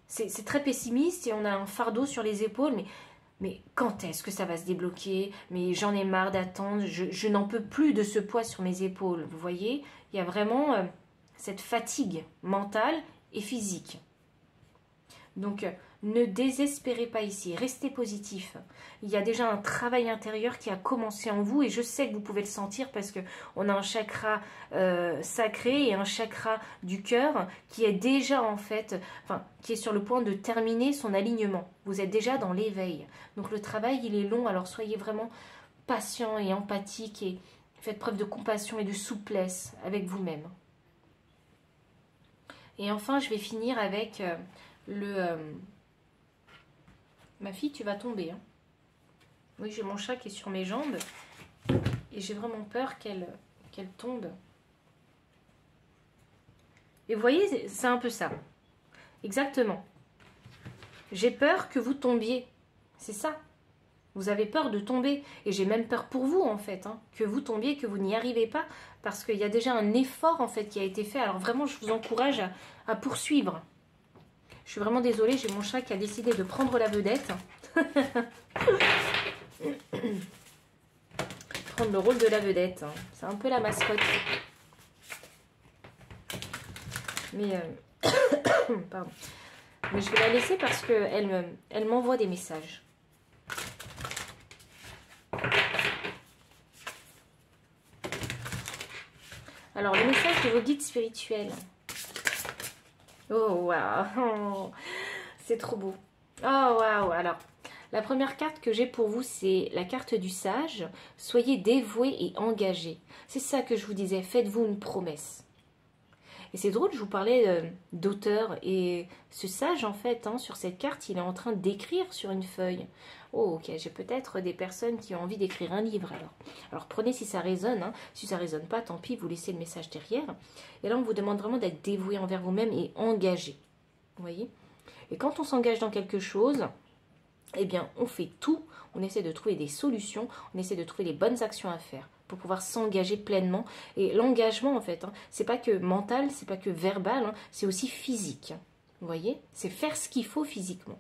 c'est très pessimiste et on a un fardeau sur les épaules, mais quand est-ce que ça va se débloquer? Mais j'en ai marre d'attendre, je n'en peux plus de ce poids sur mes épaules. Vous voyez, il y a vraiment cette fatigue mentale et physique. Donc, ne désespérez pas ici, restez positif. Il y a déjà un travail intérieur qui a commencé en vous et je sais que vous pouvez le sentir parce qu'on a un chakra sacré et un chakra du cœur qui est déjà en fait, enfin, qui est sur le point de terminer son alignement. Vous êtes déjà dans l'éveil. Donc le travail, il est long, alors soyez vraiment patient et empathique et faites preuve de compassion et de souplesse avec vous-même. Et enfin, je vais finir avec ma fille, tu vas tomber. Hein. Oui, j'ai mon chat qui est sur mes jambes. Et j'ai vraiment peur qu'elle tombe. Et vous voyez, c'est un peu ça. Exactement. J'ai peur que vous tombiez. C'est ça. Vous avez peur de tomber. Et j'ai même peur pour vous, en fait. Hein, que vous tombiez, que vous n'y arrivez pas. Parce qu'il y a déjà un effort, en fait, qui a été fait. Alors vraiment, je vous encourage à poursuivre. Je suis vraiment désolée, j'ai mon chat qui a décidé de prendre la vedette. Prendre le rôle de la vedette. C'est un peu la mascotte. Mais, pardon. Mais je vais la laisser parce qu'elle m'envoie des messages. Alors, le message de vos guides spirituels. Oh, waouh, c'est trop beau. Oh, waouh, alors, la première carte que j'ai pour vous, c'est la carte du sage. Soyez dévoués et engagés. C'est ça que je vous disais, faites-vous une promesse. Et c'est drôle, je vous parlais d'auteur, et ce sage, en fait, hein, sur cette carte, il est en train d'écrire sur une feuille. Oh, ok, j'ai peut-être des personnes qui ont envie d'écrire un livre, alors. Alors, prenez si ça résonne, hein. Si ça résonne pas, tant pis, vous laissez le message derrière. Et là, on vous demande vraiment d'être dévoué envers vous-même et engagé. Vous voyez? Et quand on s'engage dans quelque chose, eh bien, on fait tout, on essaie de trouver des solutions, on essaie de trouver les bonnes actions à faire pour pouvoir s'engager pleinement. Et l'engagement, en fait, hein, c'est pas que mental, c'est pas que verbal, hein, c'est aussi physique. Vous voyez? C'est faire ce qu'il faut physiquement.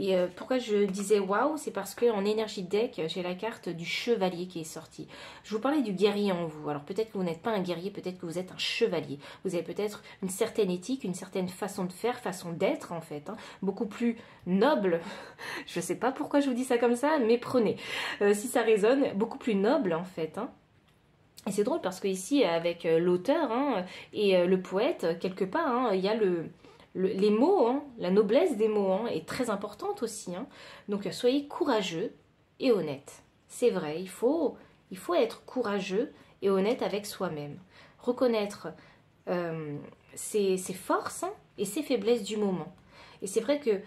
Et pourquoi je disais waouh, c'est parce qu'en énergie deck, j'ai la carte du chevalier qui est sortie. Je vous parlais du guerrier en vous. Alors peut-être que vous n'êtes pas un guerrier, peut-être que vous êtes un chevalier. Vous avez peut-être une certaine éthique, une certaine façon de faire, façon d'être en fait. Hein, beaucoup plus noble. Je ne sais pas pourquoi je vous dis ça comme ça, mais prenez. Si ça résonne, beaucoup plus noble en fait. Hein. Et c'est drôle parce que ici, avec l'auteur hein, et le poète, quelque part, hein, il y a les mots, hein, la noblesse des mots hein, est très importante aussi. Hein. Donc soyez courageux et honnête. C'est vrai, il faut être courageux et honnête avec soi-même. Reconnaître ses forces hein, et ses faiblesses du moment. Et c'est vrai que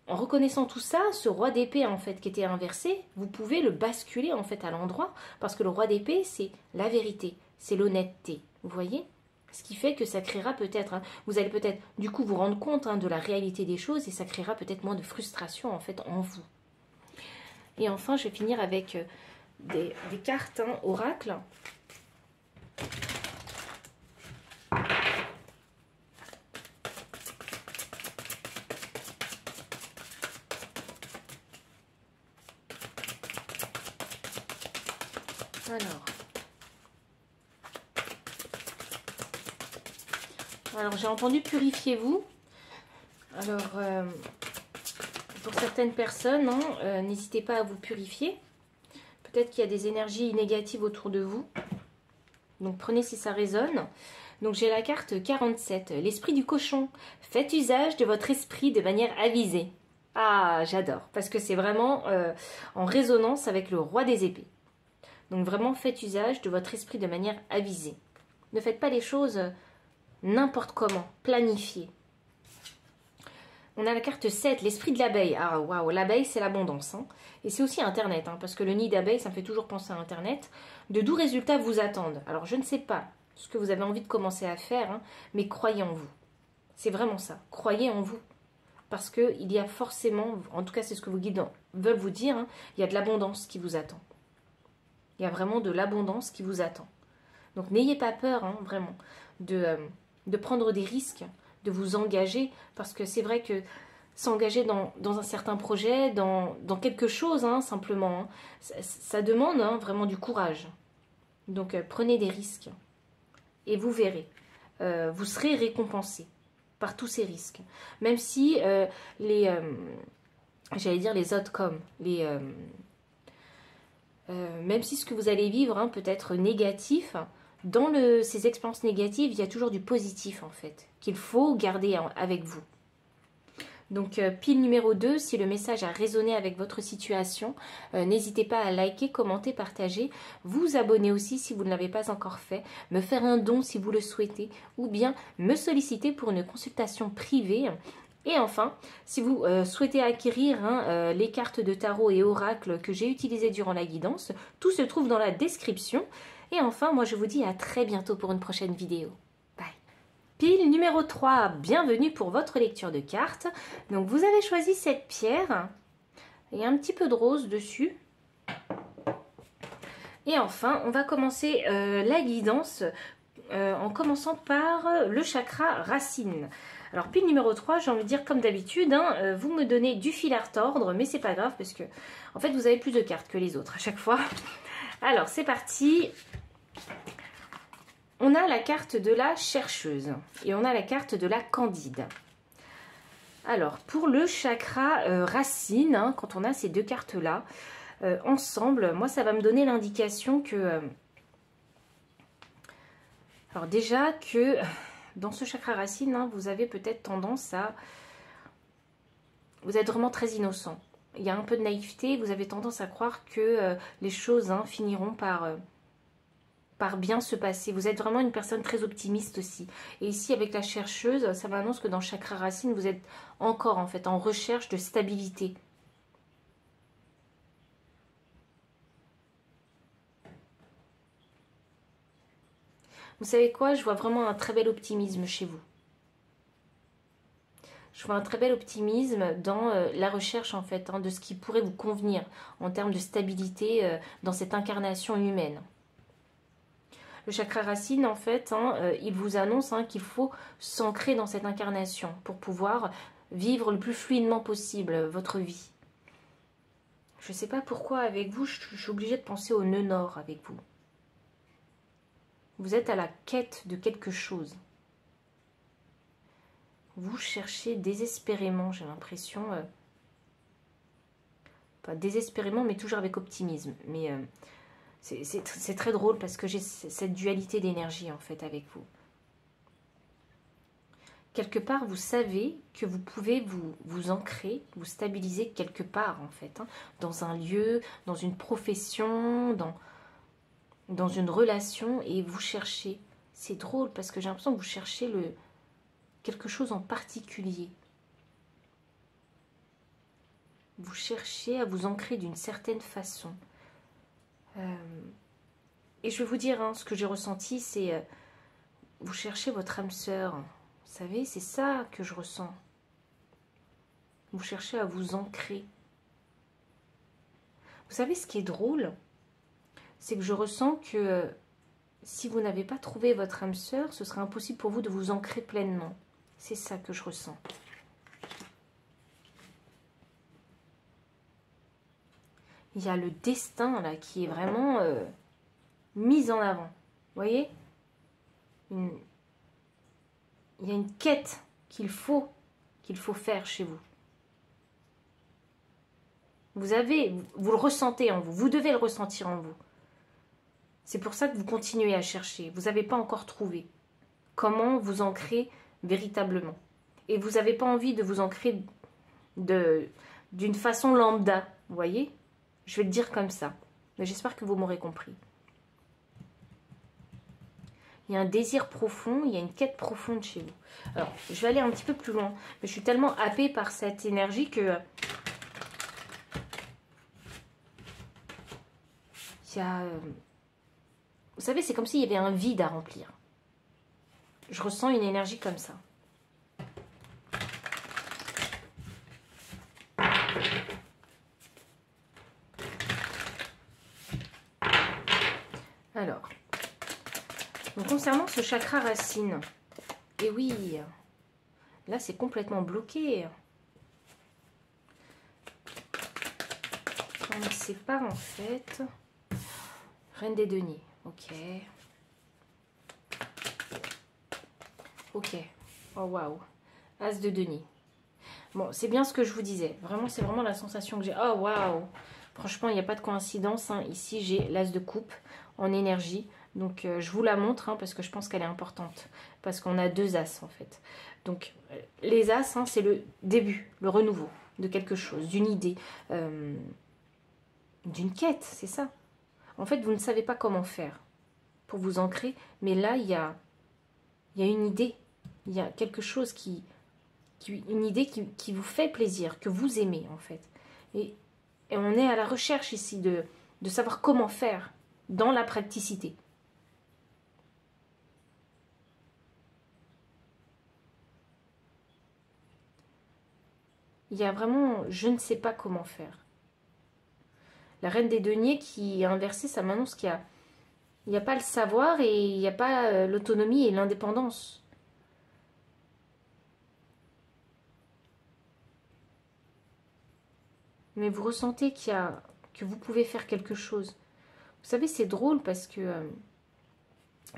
en reconnaissant tout ça, ce roi d'épée en fait qui était inversé, vous pouvez le basculer en fait à l'endroit parce que le roi d'épée c'est la vérité, c'est l'honnêteté. Vous voyez ? Ce qui fait que ça créera peut-être, hein, vous allez peut-être du coup vous rendre compte hein, de la réalité des choses et ça créera peut-être moins de frustration en fait en vous. Et enfin, je vais finir avec des cartes hein, oracle. Alors j'ai entendu purifiez-vous. Alors, pour certaines personnes, hein, n'hésitez pas à vous purifier. Peut-être qu'il y a des énergies négatives autour de vous. Donc prenez si ça résonne. Donc j'ai la carte 47, l'esprit du cochon. Faites usage de votre esprit de manière avisée. Ah, j'adore, parce que c'est vraiment en résonance avec le roi des épées. Donc vraiment faites usage de votre esprit de manière avisée. Ne faites pas les choses n'importe comment. Planifiez. On a la carte 7, l'esprit de l'abeille. Ah waouh, l'abeille c'est l'abondance. Hein. Et c'est aussi Internet, hein, parce que le nid d'abeille, ça me fait toujours penser à Internet. De doux résultats vous attendent. Alors je ne sais pas ce que vous avez envie de commencer à faire, hein, mais croyez en vous. C'est vraiment ça. Croyez en vous. Parce qu'il y a forcément, en tout cas c'est ce que vos guides veulent vous dire, hein, il y a de l'abondance qui vous attend. Il y a vraiment de l'abondance qui vous attend. Donc n'ayez pas peur, hein, vraiment, de prendre des risques, de vous engager, parce que c'est vrai que s'engager dans un certain projet, dans quelque chose, hein, simplement, hein, ça demande hein, vraiment du courage. Donc prenez des risques et vous verrez, vous serez récompensé par tous ces risques. Même si j'allais dire les outcomes, même si ce que vous allez vivre hein, peut être négatif, dans ces expériences négatives, il y a toujours du positif en fait, qu'il faut garder avec vous. Donc pile numéro 2, si le message a résonné avec votre situation, n'hésitez pas à liker, commenter, partager, vous abonner aussi si vous ne l'avez pas encore fait, me faire un don si vous le souhaitez, ou bien me solliciter pour une consultation privée. Et enfin, si vous souhaitez acquérir hein, les cartes de tarot et oracle que j'ai utilisées durant la guidance, tout se trouve dans la description. Et enfin, moi je vous dis à très bientôt pour une prochaine vidéo. Bye. Pile numéro 3, bienvenue pour votre lecture de cartes. Donc vous avez choisi cette pierre, il y a un petit peu de rose dessus. Et enfin, on va commencer la guidance en commençant par le chakra racine. Alors pile numéro 3, j'ai envie de dire comme d'habitude, hein, vous me donnez du fil à retordre, mais c'est pas grave parce que en fait vous avez plus de cartes que les autres à chaque fois. Alors c'est parti. On a la carte de la chercheuse et on a la carte de la candide. Alors, pour le chakra racine, hein, quand on a ces deux cartes-là ensemble, moi, ça va me donner l'indication que... alors déjà que dans ce chakra racine, hein, vous avez peut-être tendance à... vous êtes vraiment très innocent. Il y a un peu de naïveté, vous avez tendance à croire que les choses hein, finiront par bien se passer. Vous êtes vraiment une personne très optimiste aussi. Et ici, avec la chercheuse, ça m'annonce que dans le chakra racine, vous êtes encore en fait en recherche de stabilité. Vous savez quoi? Je vois vraiment un très bel optimisme chez vous. Je vois un très bel optimisme dans la recherche en fait, hein, de ce qui pourrait vous convenir en termes de stabilité dans cette incarnation humaine. Le chakra racine, en fait, hein, il vous annonce hein, qu'il faut s'ancrer dans cette incarnation pour pouvoir vivre le plus fluidement possible votre vie. Je ne sais pas pourquoi avec vous, je suis obligée de penser au nœud nord avec vous. Vous êtes à la quête de quelque chose. Vous cherchez désespérément, j'ai l'impression, pas désespérément, mais toujours avec optimisme. Mais c'est très drôle parce que j'ai cette dualité d'énergie en fait avec vous. Quelque part, vous savez que vous pouvez vous ancrer, vous stabiliser quelque part en fait, hein, dans un lieu, dans une profession, dans une relation et vous cherchez. C'est drôle parce que j'ai l'impression que vous cherchez quelque chose en particulier. Vous cherchez à vous ancrer d'une certaine façon. Et je vais vous dire, hein, ce que j'ai ressenti, c'est vous cherchez votre âme sœur. Vous savez, c'est ça que je ressens. Vous cherchez à vous ancrer. Vous savez, ce qui est drôle, c'est que je ressens que si vous n'avez pas trouvé votre âme sœur, ce serait impossible pour vous de vous ancrer pleinement. C'est ça que je ressens. Il y a le destin là qui est vraiment mis en avant. Vous voyez? Il y a une quête qu'il faut faire chez vous. Vous le ressentez en vous. Vous devez le ressentir en vous. C'est pour ça que vous continuez à chercher. Vous n'avez pas encore trouvé comment vous ancrer véritablement. Et vous n'avez pas envie de vous ancrer d'une façon lambda. Vous voyez? Je vais le dire comme ça. Mais j'espère que vous m'aurez compris. Il y a un désir profond, il y a une quête profonde chez vous. Alors, je vais aller un petit peu plus loin. Mais je suis tellement happée par cette énergie que... il y a... vous savez, c'est comme s'il y avait un vide à remplir. Je ressens une énergie comme ça. Alors, donc concernant ce chakra racine, et oui, là c'est complètement bloqué. On ne sait pas en fait. Reine des deniers, ok. Ok, oh waouh, As de denier. Bon, c'est bien ce que je vous disais. Vraiment, c'est vraiment la sensation que j'ai. Oh waouh. Franchement, il n'y a pas de coïncidence. Hein. Ici, j'ai l'As de coupe en énergie. Donc, je vous la montre hein, parce que je pense qu'elle est importante. Parce qu'on a 2 As en fait. Donc, les As, hein, c'est le début, le renouveau de quelque chose, d'une idée, d'une quête, c'est ça. En fait, vous ne savez pas comment faire pour vous ancrer. Mais là, il y a une idée. Il y a quelque chose une idée qui vous fait plaisir, que vous aimez en fait. Et on est à la recherche ici de savoir comment faire dans la praticité. Il y a vraiment, je ne sais pas comment faire. La reine des deniers qui est inversée, ça m'annonce qu'il n'y a pas le savoir et il n'y a pas l'autonomie et l'indépendance. Mais vous ressentez que vous pouvez faire quelque chose. Vous savez, c'est drôle parce que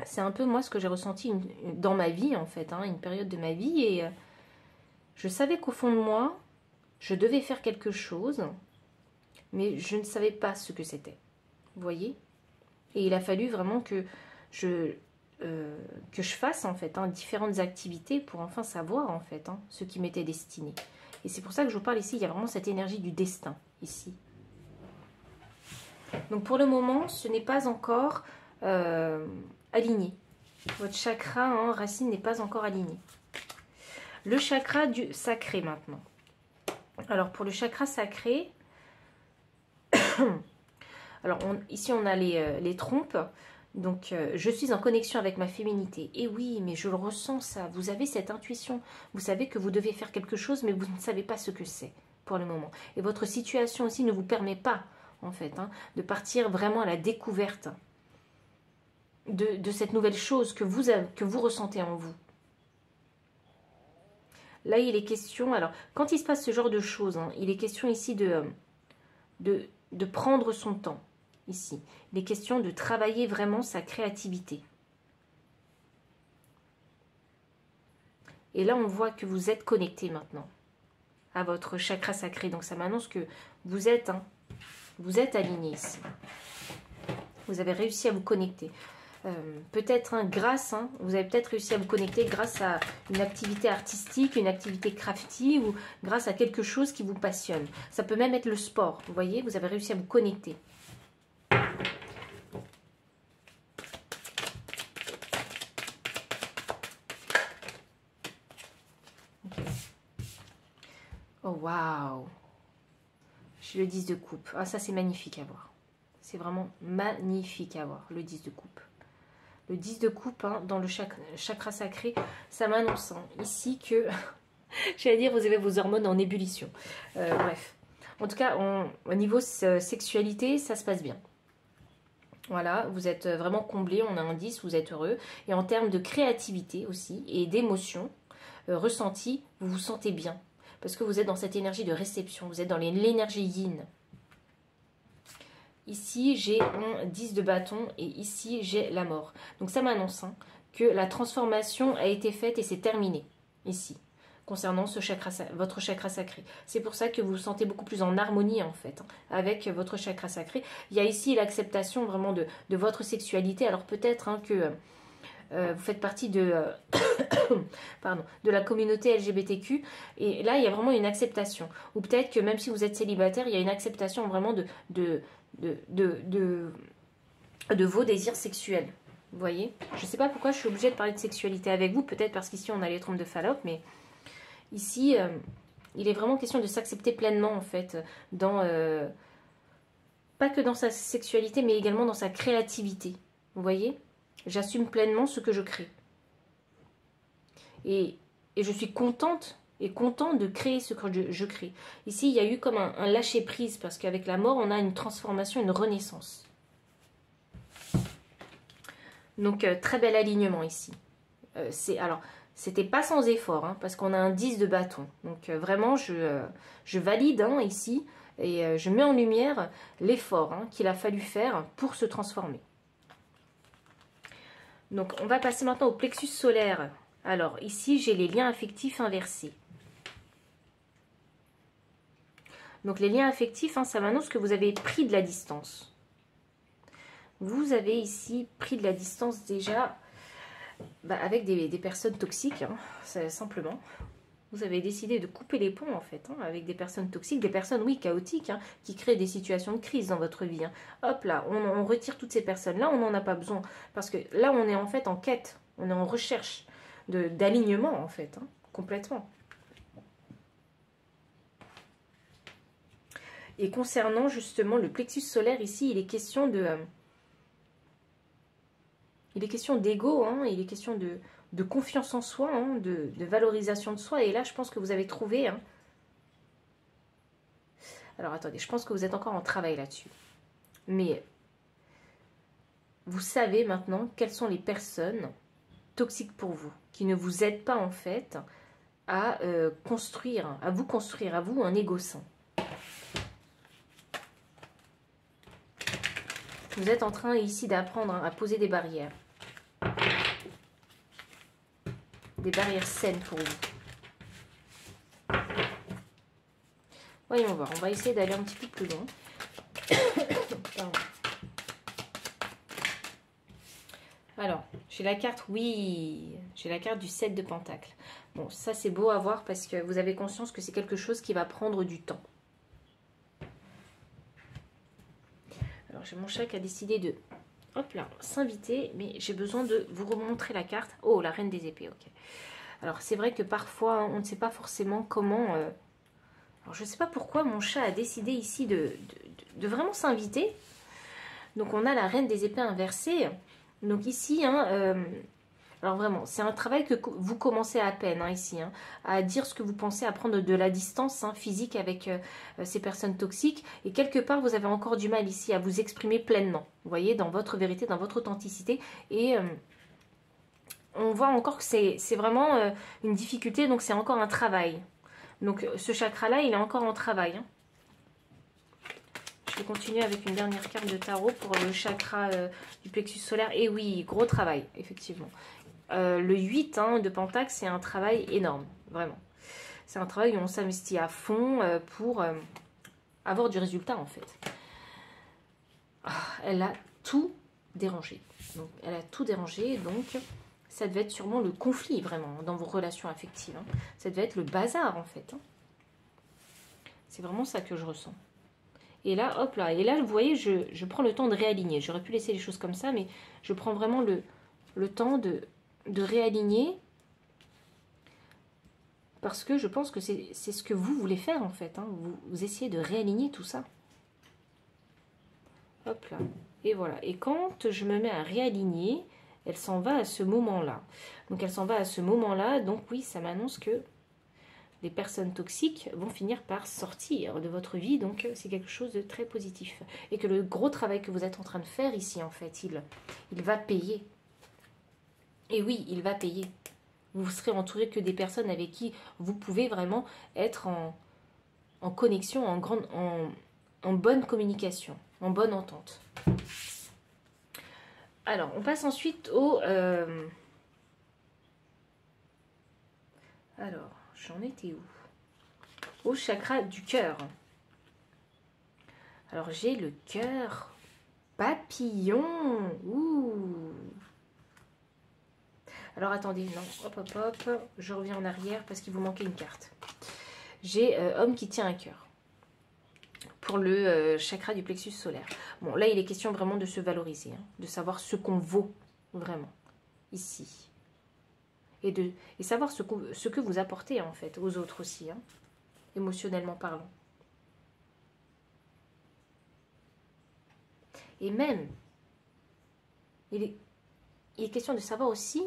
c'est un peu moi ce que j'ai ressenti dans ma vie en fait, hein, une période de ma vie. Et je savais qu'au fond de moi, je devais faire quelque chose, mais je ne savais pas ce que c'était. Vous voyez? Et il a fallu vraiment que je fasse en fait hein, différentes activités pour enfin savoir en fait hein, ce qui m'était destiné. Et c'est pour ça que je vous parle ici, il y a vraiment cette énergie du destin, ici. Donc pour le moment, ce n'est pas encore aligné. Votre chakra hein, racine n'est pas encore aligné. Le chakra du sacré maintenant. Alors pour le chakra sacré, alors ici on a les trompes. Donc, je suis en connexion avec ma féminité. Et oui, mais je le ressens ça. Vous avez cette intuition. Vous savez que vous devez faire quelque chose, mais vous ne savez pas ce que c'est pour le moment. Et votre situation aussi ne vous permet pas, en fait, hein, de partir vraiment à la découverte de cette nouvelle chose que vous ressentez en vous. Là, il est question... Alors, quand il se passe ce genre de choses, hein, il est question ici de prendre son temps. Ici, il est question de travailler vraiment sa créativité. Et là, on voit que vous êtes connecté maintenant à votre chakra sacré. Donc, ça m'annonce que vous êtes aligné ici. Vous avez réussi à vous connecter. Peut-être grâce, vous avez peut-être réussi à vous connecter grâce à une activité artistique, une activité crafty ou grâce à quelque chose qui vous passionne. Ça peut même être le sport. Vous voyez, vous avez réussi à vous connecter. Oh, waouh! J'ai le 10 de coupe. Ah, ça, c'est magnifique à voir. C'est vraiment magnifique à voir, le 10 de coupe. Le 10 de coupe, hein, dans le chakra sacré, ça m'annonce ici que, j'allais dire, vous avez vos hormones en ébullition. Bref. En tout cas, au niveau sexualité, ça se passe bien. Voilà, vous êtes vraiment comblé, on a un 10, vous êtes heureux. Et en termes de créativité aussi, et d'émotion ressentie, vous vous sentez bien. Parce que vous êtes dans cette énergie de réception, vous êtes dans l'énergie yin. Ici, j'ai un 10 de bâton et ici, j'ai la mort. Donc ça m'annonce que la transformation a été faite et c'est terminé, ici, concernant votre chakra sacré. C'est pour ça que vous vous sentez beaucoup plus en harmonie, en fait, avec votre chakra sacré. Il y a ici l'acceptation vraiment de votre sexualité. Alors peut-être que... vous faites partie de la communauté LGBTQ et là il y a vraiment une acceptation, ou peut-être que même si vous êtes célibataire, il y a une acceptation vraiment de vos désirs sexuels. Vous voyez? Je ne sais pas pourquoi je suis obligée de parler de sexualité avec vous. Peut-être parce qu'ici, on a les trompes de Fallope. Mais ici, il est vraiment question de s'accepter pleinement, en fait. Pas que dans sa sexualité, mais également dans sa créativité. Vous voyez? J'assume pleinement ce que je crée. Et je suis contente et content de créer ce que je crée. Ici, il y a eu comme un lâcher-prise, parce qu'avec la mort, on a une transformation, une renaissance. Donc, très bel alignement ici. Alors, c'était pas sans effort, hein, parce qu'on a un 10 de bâton. Donc, vraiment, je valide hein, ici, et je mets en lumière l'effort hein, qu'il a fallu faire pour se transformer. Donc, on va passer maintenant au plexus solaire. Alors, ici, j'ai les liens affectifs inversés. Donc, les liens affectifs, hein, ça m'annonce que vous avez pris de la distance. Vous avez ici pris de la distance déjà avec des personnes toxiques, hein, simplement. Vous avez décidé de couper les ponts, en fait, hein, avec des personnes toxiques, des personnes, oui, chaotiques, hein, qui créent des situations de crise dans votre vie. Hein. Hop là, on retire toutes ces personnes-là, on n'en a pas besoin. Parce que là, on est en fait en quête, on est en recherche d'alignement, en fait, hein, complètement. Et concernant justement le plexus solaire, ici, il est question il est question d'ego, hein, il est question de confiance en soi, hein, de valorisation de soi. Et là, je pense que vous avez trouvé... Hein... Alors, attendez, je pense que vous êtes encore en travail là-dessus. Mais vous savez maintenant quelles sont les personnes toxiques pour vous, qui ne vous aident pas, en fait, à construire, à vous, un ego sain. Vous êtes en train ici d'apprendre à poser des barrières. Des barrières saines pour vous. Voyons voir, on va essayer d'aller un petit peu plus loin. Alors, j'ai la carte, oui, j'ai la carte du 7 de Pentacle. Bon, ça c'est beau à voir parce que vous avez conscience que c'est quelque chose qui va prendre du temps. Alors, j'ai mon chat qui a décidé de, hop là, s'inviter, mais j'ai besoin de vous remontrer la carte. Oh, la reine des épées, ok. Alors, c'est vrai que parfois, on ne sait pas forcément comment... Alors, je ne sais pas pourquoi mon chat a décidé ici de vraiment s'inviter. Donc, on a la reine des épées inversée. Donc, ici, hein, alors vraiment, c'est un travail que vous commencez à peine, hein, ici, hein, à dire ce que vous pensez, à prendre de la distance hein, physique avec ces personnes toxiques. Et quelque part, vous avez encore du mal ici à vous exprimer pleinement. Vous voyez, dans votre vérité, dans votre authenticité. Et... on voit encore que c'est vraiment une difficulté, donc c'est encore un travail. Donc ce chakra-là, il est encore en travail. Hein. Je vais continuer avec une dernière carte de tarot pour le chakra du plexus solaire. Et oui, gros travail, effectivement. Le 8 hein, de Pentacle, c'est un travail énorme, vraiment. C'est un travail où on s'investit à fond pour avoir du résultat, en fait. Elle a tout dérangé. Donc, elle a tout dérangé, donc... ça devait être sûrement le conflit, vraiment, dans vos relations affectives. Hein. Ça devait être le bazar, en fait. Hein. C'est vraiment ça que je ressens. Et là, hop là. Et là, vous voyez, je prends le temps de réaligner. J'aurais pu laisser les choses comme ça, mais je prends vraiment le temps de réaligner. Parce que je pense que c'est ce que vous voulez faire, en fait. Hein. Vous essayez de réaligner tout ça. Hop là. Et voilà. Et quand je me mets à réaligner... elle s'en va à ce moment-là. Donc, elle s'en va à ce moment-là. Donc, oui, ça m'annonce que les personnes toxiques vont finir par sortir de votre vie. Donc, c'est quelque chose de très positif. Et que le gros travail que vous êtes en train de faire ici, en fait, il va payer. Et oui, il va payer. Vous serez entouré que des personnes avec qui vous pouvez vraiment être en connexion, en bonne communication, en bonne entente. Alors, on passe ensuite au... Alors, j'en étais où? Au chakra du cœur. Alors, j'ai le cœur papillon. Ouh. Alors, attendez, non. Hop, hop, hop. Je reviens en arrière parce qu'il vous manquait une carte. J'ai homme qui tient un cœur. Pour le chakra du plexus solaire. Bon, là, il est question vraiment de se valoriser, hein, de savoir ce qu'on vaut. vraiment, ici. Et savoir ce que vous apportez, en fait, aux autres aussi, hein, émotionnellement parlant. Et même, il est question de savoir aussi,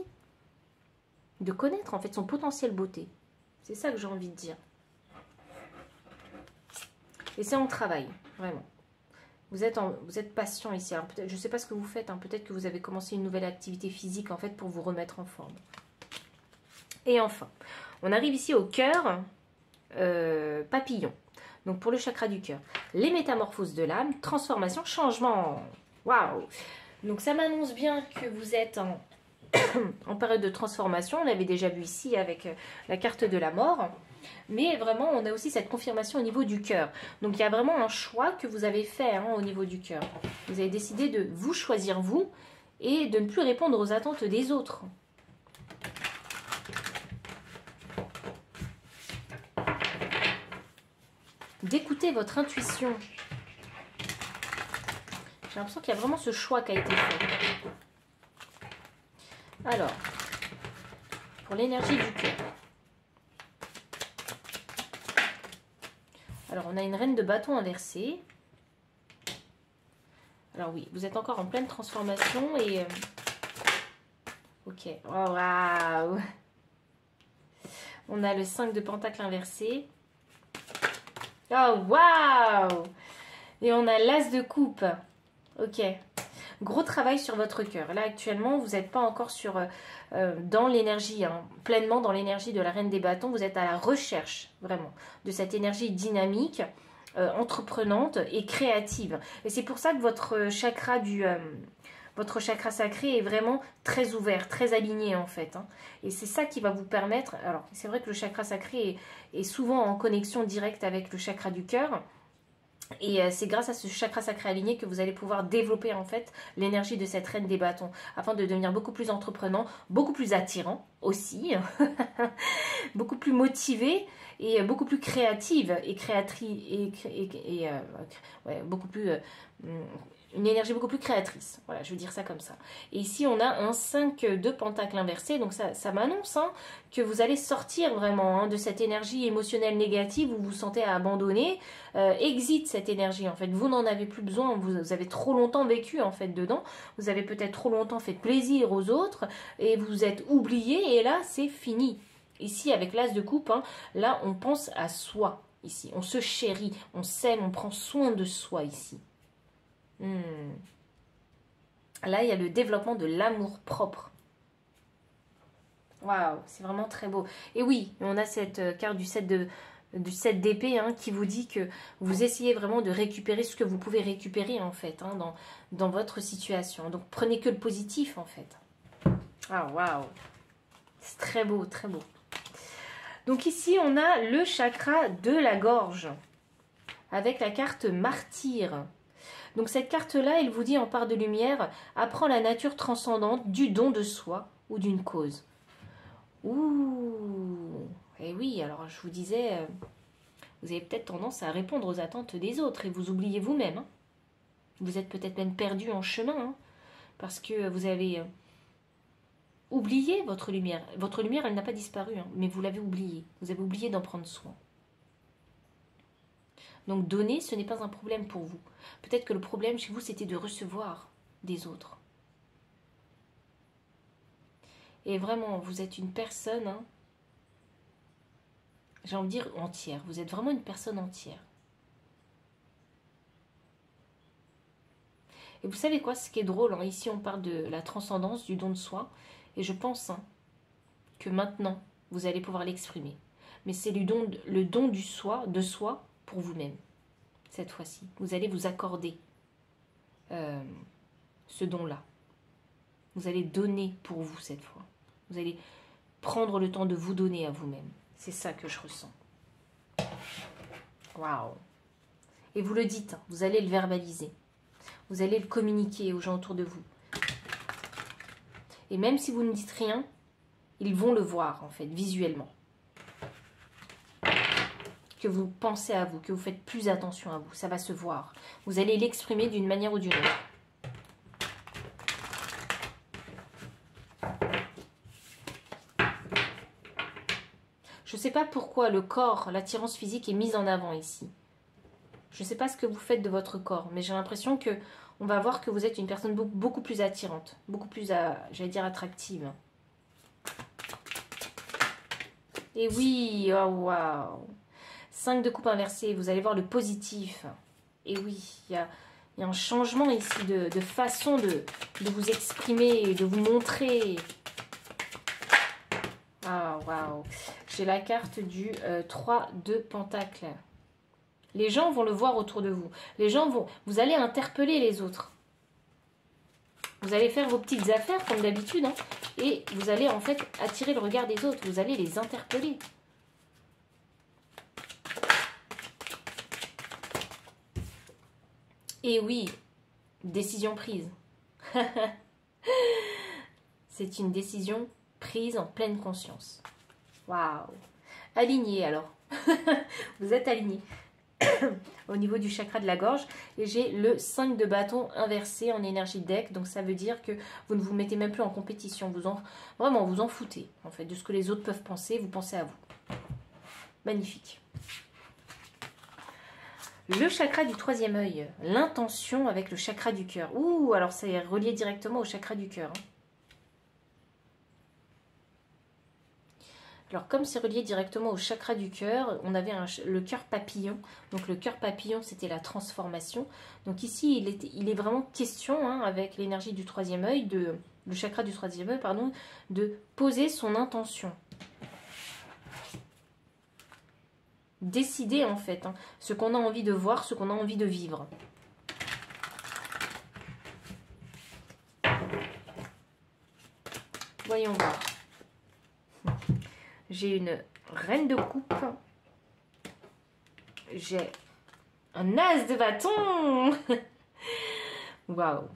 de connaître, en fait, son potentiel beauté. C'est ça que j'ai envie de dire. Et c'est en travail, vraiment. Vous êtes patient ici. Alors, je ne sais pas ce que vous faites. Hein, peut-être que vous avez commencé une nouvelle activité physique, en fait, pour vous remettre en forme. Et enfin, on arrive ici au cœur papillon. Donc, pour le chakra du cœur. Les métamorphoses de l'âme, transformation, changement. Waouh! Donc, ça m'annonce bien que vous êtes en période de transformation. On l'avait déjà vu ici avec la carte de la mort. Mais vraiment, on a aussi cette confirmation au niveau du cœur. Donc, il y a vraiment un choix que vous avez fait hein, au niveau du cœur. Vous avez décidé de vous choisir vous et de ne plus répondre aux attentes des autres. D'écouter votre intuition. J'ai l'impression qu'il y a vraiment ce choix qui a été fait. Alors, pour l'énergie du cœur. Alors, on a une reine de bâton inversée. Alors oui, vous êtes encore en pleine transformation et... Ok. Oh, waouh! On a le 5 de pentacle inversé. Oh, waouh! Et on a l'as de coupe. Ok. Gros travail sur votre cœur. Là, actuellement, vous n'êtes pas encore dans l'énergie, hein, pleinement dans l'énergie de la reine des bâtons. Vous êtes à la recherche, vraiment, de cette énergie dynamique, entreprenante et créative. Et c'est pour ça que votre chakra sacré est vraiment très ouvert, très aligné, en fait. Hein. Et c'est ça qui va vous permettre... Alors, c'est vrai que le chakra sacré est souvent en connexion directe avec le chakra du cœur. Et c'est grâce à ce chakra sacré aligné que vous allez pouvoir développer en fait l'énergie de cette reine des bâtons afin de devenir beaucoup plus entreprenant, beaucoup plus attirant aussi, beaucoup plus motivé et beaucoup plus créative et beaucoup plus une énergie beaucoup plus créatrice. Voilà, je veux dire ça comme ça. Et ici, on a un 5 de pentacle inversé. Donc, ça m'annonce hein, que vous allez sortir vraiment hein, de cette énergie émotionnelle négative où vous vous sentez abandonné. Exit cette énergie, en fait. Vous n'en avez plus besoin. Vous avez trop longtemps vécu, en fait, dedans. Vous avez peut-être trop longtemps fait plaisir aux autres et vous êtes oublié. Et là, c'est fini. Ici, avec l'as de coupe, hein, là, on pense à soi. Ici, on se chérit, on s'aime, on prend soin de soi, ici. Là, il y a le développement de l'amour propre. Waouh, c'est vraiment très beau. Et oui, on a cette carte du 7 d'épée hein, qui vous dit que vous essayez vraiment de récupérer ce que vous pouvez récupérer en fait hein, dans votre situation. Donc, prenez que le positif en fait. Ah, waouh. C'est très beau, très beau. Donc ici, on a le chakra de la gorge avec la carte martyr. Donc cette carte-là, elle vous dit en part de lumière, apprends la nature transcendante du don de soi ou d'une cause. Ouh, et oui, alors je vous disais, vous avez peut-être tendance à répondre aux attentes des autres et vous oubliez vous-même. Hein. Vous êtes peut-être même perdu en chemin, hein, parce que vous avez oublié votre lumière. Votre lumière, elle n'a pas disparu, hein, mais vous l'avez oubliée. Vous avez oublié d'en prendre soin. Donc donner, ce n'est pas un problème pour vous. Peut-être que le problème chez vous, c'était de recevoir des autres. Et vraiment, vous êtes une personne, hein, j'ai envie de dire entière. Vous êtes vraiment une personne entière. Et vous savez quoi, ce qui est drôle, hein, ici on parle de la transcendance, du don de soi. Et je pense hein, que maintenant, vous allez pouvoir l'exprimer. Mais c'est le don de soi pour vous-même. Cette fois-ci, vous allez vous accorder ce don-là. Vous allez donner pour vous cette fois. Vous allez prendre le temps de vous donner à vous-même. C'est ça que je ressens. Waouh! Et vous le dites, hein, vous allez le verbaliser. Vous allez le communiquer aux gens autour de vous. Et même si vous ne dites rien, ils vont le voir, en fait, visuellement. Que vous pensez à vous, que vous faites plus attention à vous. Ça va se voir. Vous allez l'exprimer d'une manière ou d'une autre. Je ne sais pas pourquoi le corps, l'attirance physique est mise en avant ici. Je ne sais pas ce que vous faites de votre corps, mais j'ai l'impression que on va voir que vous êtes une personne beaucoup plus attirante, beaucoup plus, j'allais dire, attractive. Et oui, oh waouh, 5 de coupe inversée, vous allez voir le positif. Et oui, il y a un changement ici de façon de vous exprimer, de vous montrer. Ah waouh, j'ai la carte du 3 de Pentacle. Les gens vont le voir autour de vous. Les gens vont, vous allez interpeller les autres. Vous allez faire vos petites affaires comme d'habitude, hein, et vous allez en fait attirer le regard des autres. Vous allez les interpeller. Et oui, décision prise. C'est une décision prise en pleine conscience. Waouh. Aligné alors. Vous êtes aligné. Au niveau du chakra de la gorge, et j'ai le 5 de bâton inversé en énergie deck, donc ça veut dire que vous ne vous mettez même plus en compétition, vraiment vous en foutez en fait de ce que les autres peuvent penser, vous pensez à vous. Magnifique. Le chakra du troisième œil, l'intention avec le chakra du cœur. Ouh, alors ça est relié directement au chakra du cœur, hein. Alors, comme c'est relié directement au chakra du cœur, on avait le cœur papillon. Donc, le cœur papillon, c'était la transformation. Donc, ici, il est vraiment question, hein, avec l'énergie du troisième œil, le chakra du troisième œil, pardon, de poser son intention. Décider, en fait, hein, ce qu'on a envie de voir, ce qu'on a envie de vivre. Voyons voir. J'ai une reine de coupe. J'ai un as de bâton. Waouh.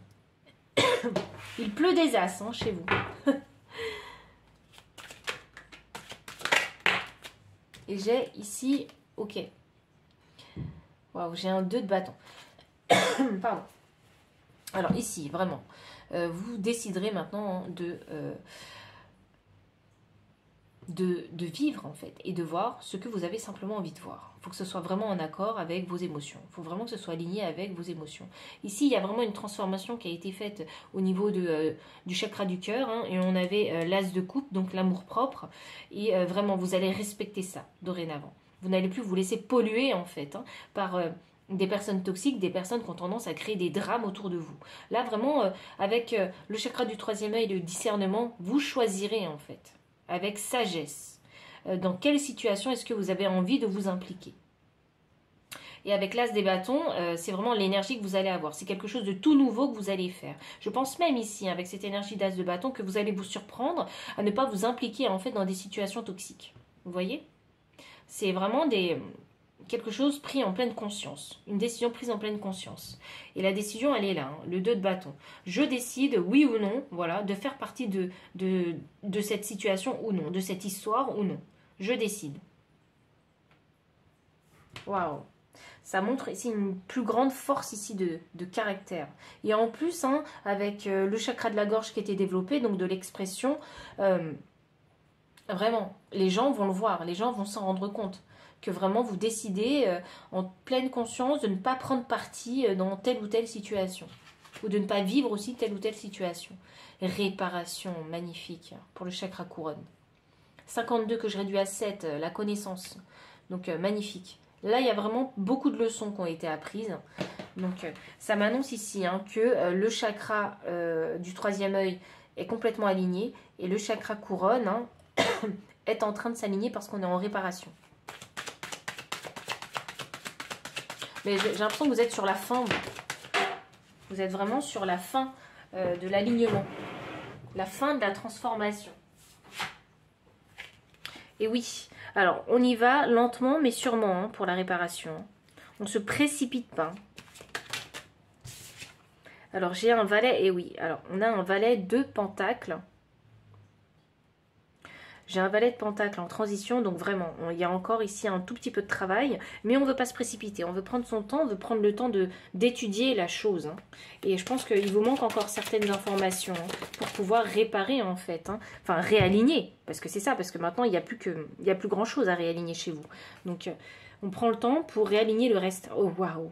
Il pleut des as, hein, chez vous. Et j'ai ici, ok. Waouh, j'ai un 2 de bâton. Pardon. Alors ici, vraiment, vous déciderez maintenant de vivre en fait et de voir ce que vous avez simplement envie de voir. Il faut que ce soit vraiment en accord avec vos émotions. Il faut vraiment que ce soit aligné avec vos émotions. Ici, il y a vraiment une transformation qui a été faite au niveau du chakra du cœur, hein, et on avait l'as de coupe, donc l'amour propre, et vraiment vous allez respecter ça dorénavant. Vous n'allez plus vous laisser polluer en fait, hein, par des personnes toxiques, des personnes qui ont tendance à créer des drames autour de vous. Là vraiment, avec le chakra du troisième œil, le discernement, vous choisirez en fait avec sagesse, dans quelle situation est-ce que vous avez envie de vous impliquer. Et avec l'as des bâtons, c'est vraiment l'énergie que vous allez avoir. C'est quelque chose de tout nouveau que vous allez faire. Je pense même ici, avec cette énergie d'as de bâton, que vous allez vous surprendre à ne pas vous impliquer en fait dans des situations toxiques. Vous voyez? C'est vraiment quelque chose pris en pleine conscience. Une décision prise en pleine conscience. Et la décision, elle est là, hein, le 2 de bâton. Je décide, oui ou non, voilà, de faire partie de cette situation ou non, de cette histoire ou non. Je décide. Waouh! Ça montre ici une plus grande force ici de caractère. Et en plus, hein, avec le chakra de la gorge qui était développé, donc de l'expression, vraiment, les gens vont le voir, les gens vont s'en rendre compte. Que vraiment vous décidez en pleine conscience de ne pas prendre parti dans telle ou telle situation. Ou de ne pas vivre aussi telle ou telle situation. Réparation, magnifique, pour le chakra couronne. 52 que je réduis à 7, la connaissance. Donc magnifique. Là, il y a vraiment beaucoup de leçons qui ont été apprises. Donc ça m'annonce ici, hein, que le chakra du troisième œil est complètement aligné. Et le chakra couronne, hein, est en train de s'aligner parce qu'on est en réparation. Mais j'ai l'impression que vous êtes sur la fin. Vous êtes vraiment sur la fin de l'alignement. La fin de la transformation. Et oui, alors on y va lentement mais sûrement, hein, pour la réparation. On ne se précipite pas. Alors j'ai un valet, et oui, alors on a un valet de pentacle. J'ai un valet de pentacle en transition, donc vraiment, il y a encore ici un tout petit peu de travail, mais on ne veut pas se précipiter, on veut prendre son temps, on veut prendre le temps d'étudier la chose. Hein. Et je pense qu'il vous manque encore certaines informations pour pouvoir réparer en fait, enfin réaligner, parce que c'est ça, parce que maintenant il n'y a plus grand chose à réaligner chez vous. Donc on prend le temps pour réaligner le reste. Oh waouh,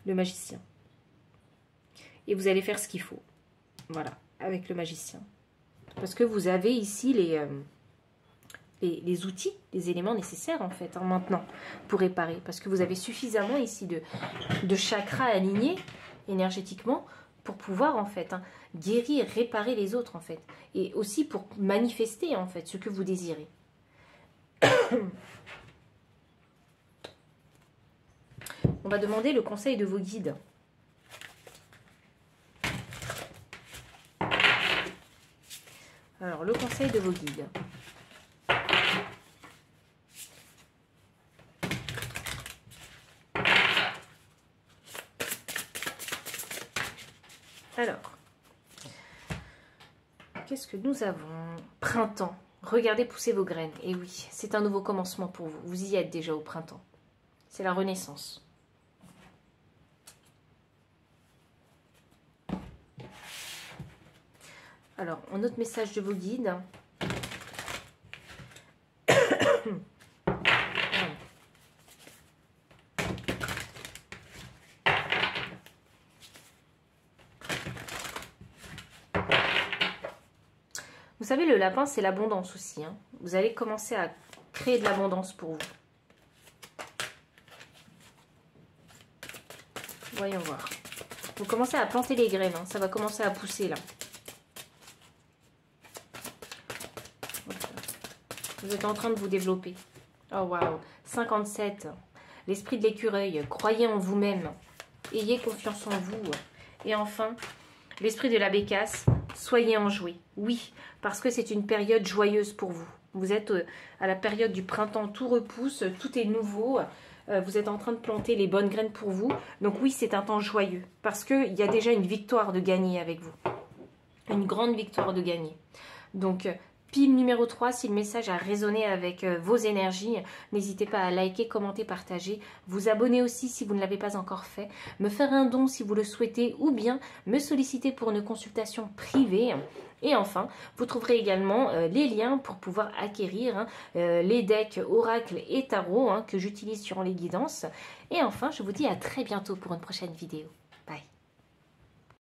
le magicien. Et vous allez faire ce qu'il faut, voilà, avec le magicien. Parce que vous avez ici les outils, les éléments nécessaires en fait, maintenant, pour réparer. Parce que vous avez suffisamment ici de chakras alignés énergétiquement pour pouvoir en fait guérir, réparer les autres en fait. Et aussi pour manifester en fait ce que vous désirez. On va demander le conseil de vos guides. Alors, le conseil de vos guides. Alors, qu'est-ce que nous avons? Printemps. Regardez pousser vos graines. Et oui, c'est un nouveau commencement pour vous. Vous y êtes déjà au printemps. C'est la renaissance. Alors, un autre message de vos guides. Vous savez, le lapin, c'est l'abondance aussi. Hein. Vous allez commencer à créer de l'abondance pour vous. Voyons voir. Vous commencez à planter les graines. Hein. Ça va commencer à pousser là. Vous êtes en train de vous développer. Oh waouh. 57. L'esprit de l'écureuil. Croyez en vous-même. Ayez confiance en vous. Et enfin, l'esprit de la bécasse. Soyez enjoués. Oui, parce que c'est une période joyeuse pour vous. Vous êtes à la période du printemps. Tout repousse. Tout est nouveau. Vous êtes en train de planter les bonnes graines pour vous. Donc oui, c'est un temps joyeux. Parce qu'il y a déjà une victoire de gagner avec vous. Une grande victoire de gagner. Donc, pile numéro 3, si le message a résonné avec vos énergies, n'hésitez pas à liker, commenter, partager. Vous abonner aussi si vous ne l'avez pas encore fait. Me faire un don si vous le souhaitez ou bien me solliciter pour une consultation privée. Et enfin, vous trouverez également les liens pour pouvoir acquérir les decks Oracle et Tarot que j'utilise durant les guidances. Et enfin, je vous dis à très bientôt pour une prochaine vidéo. Bye.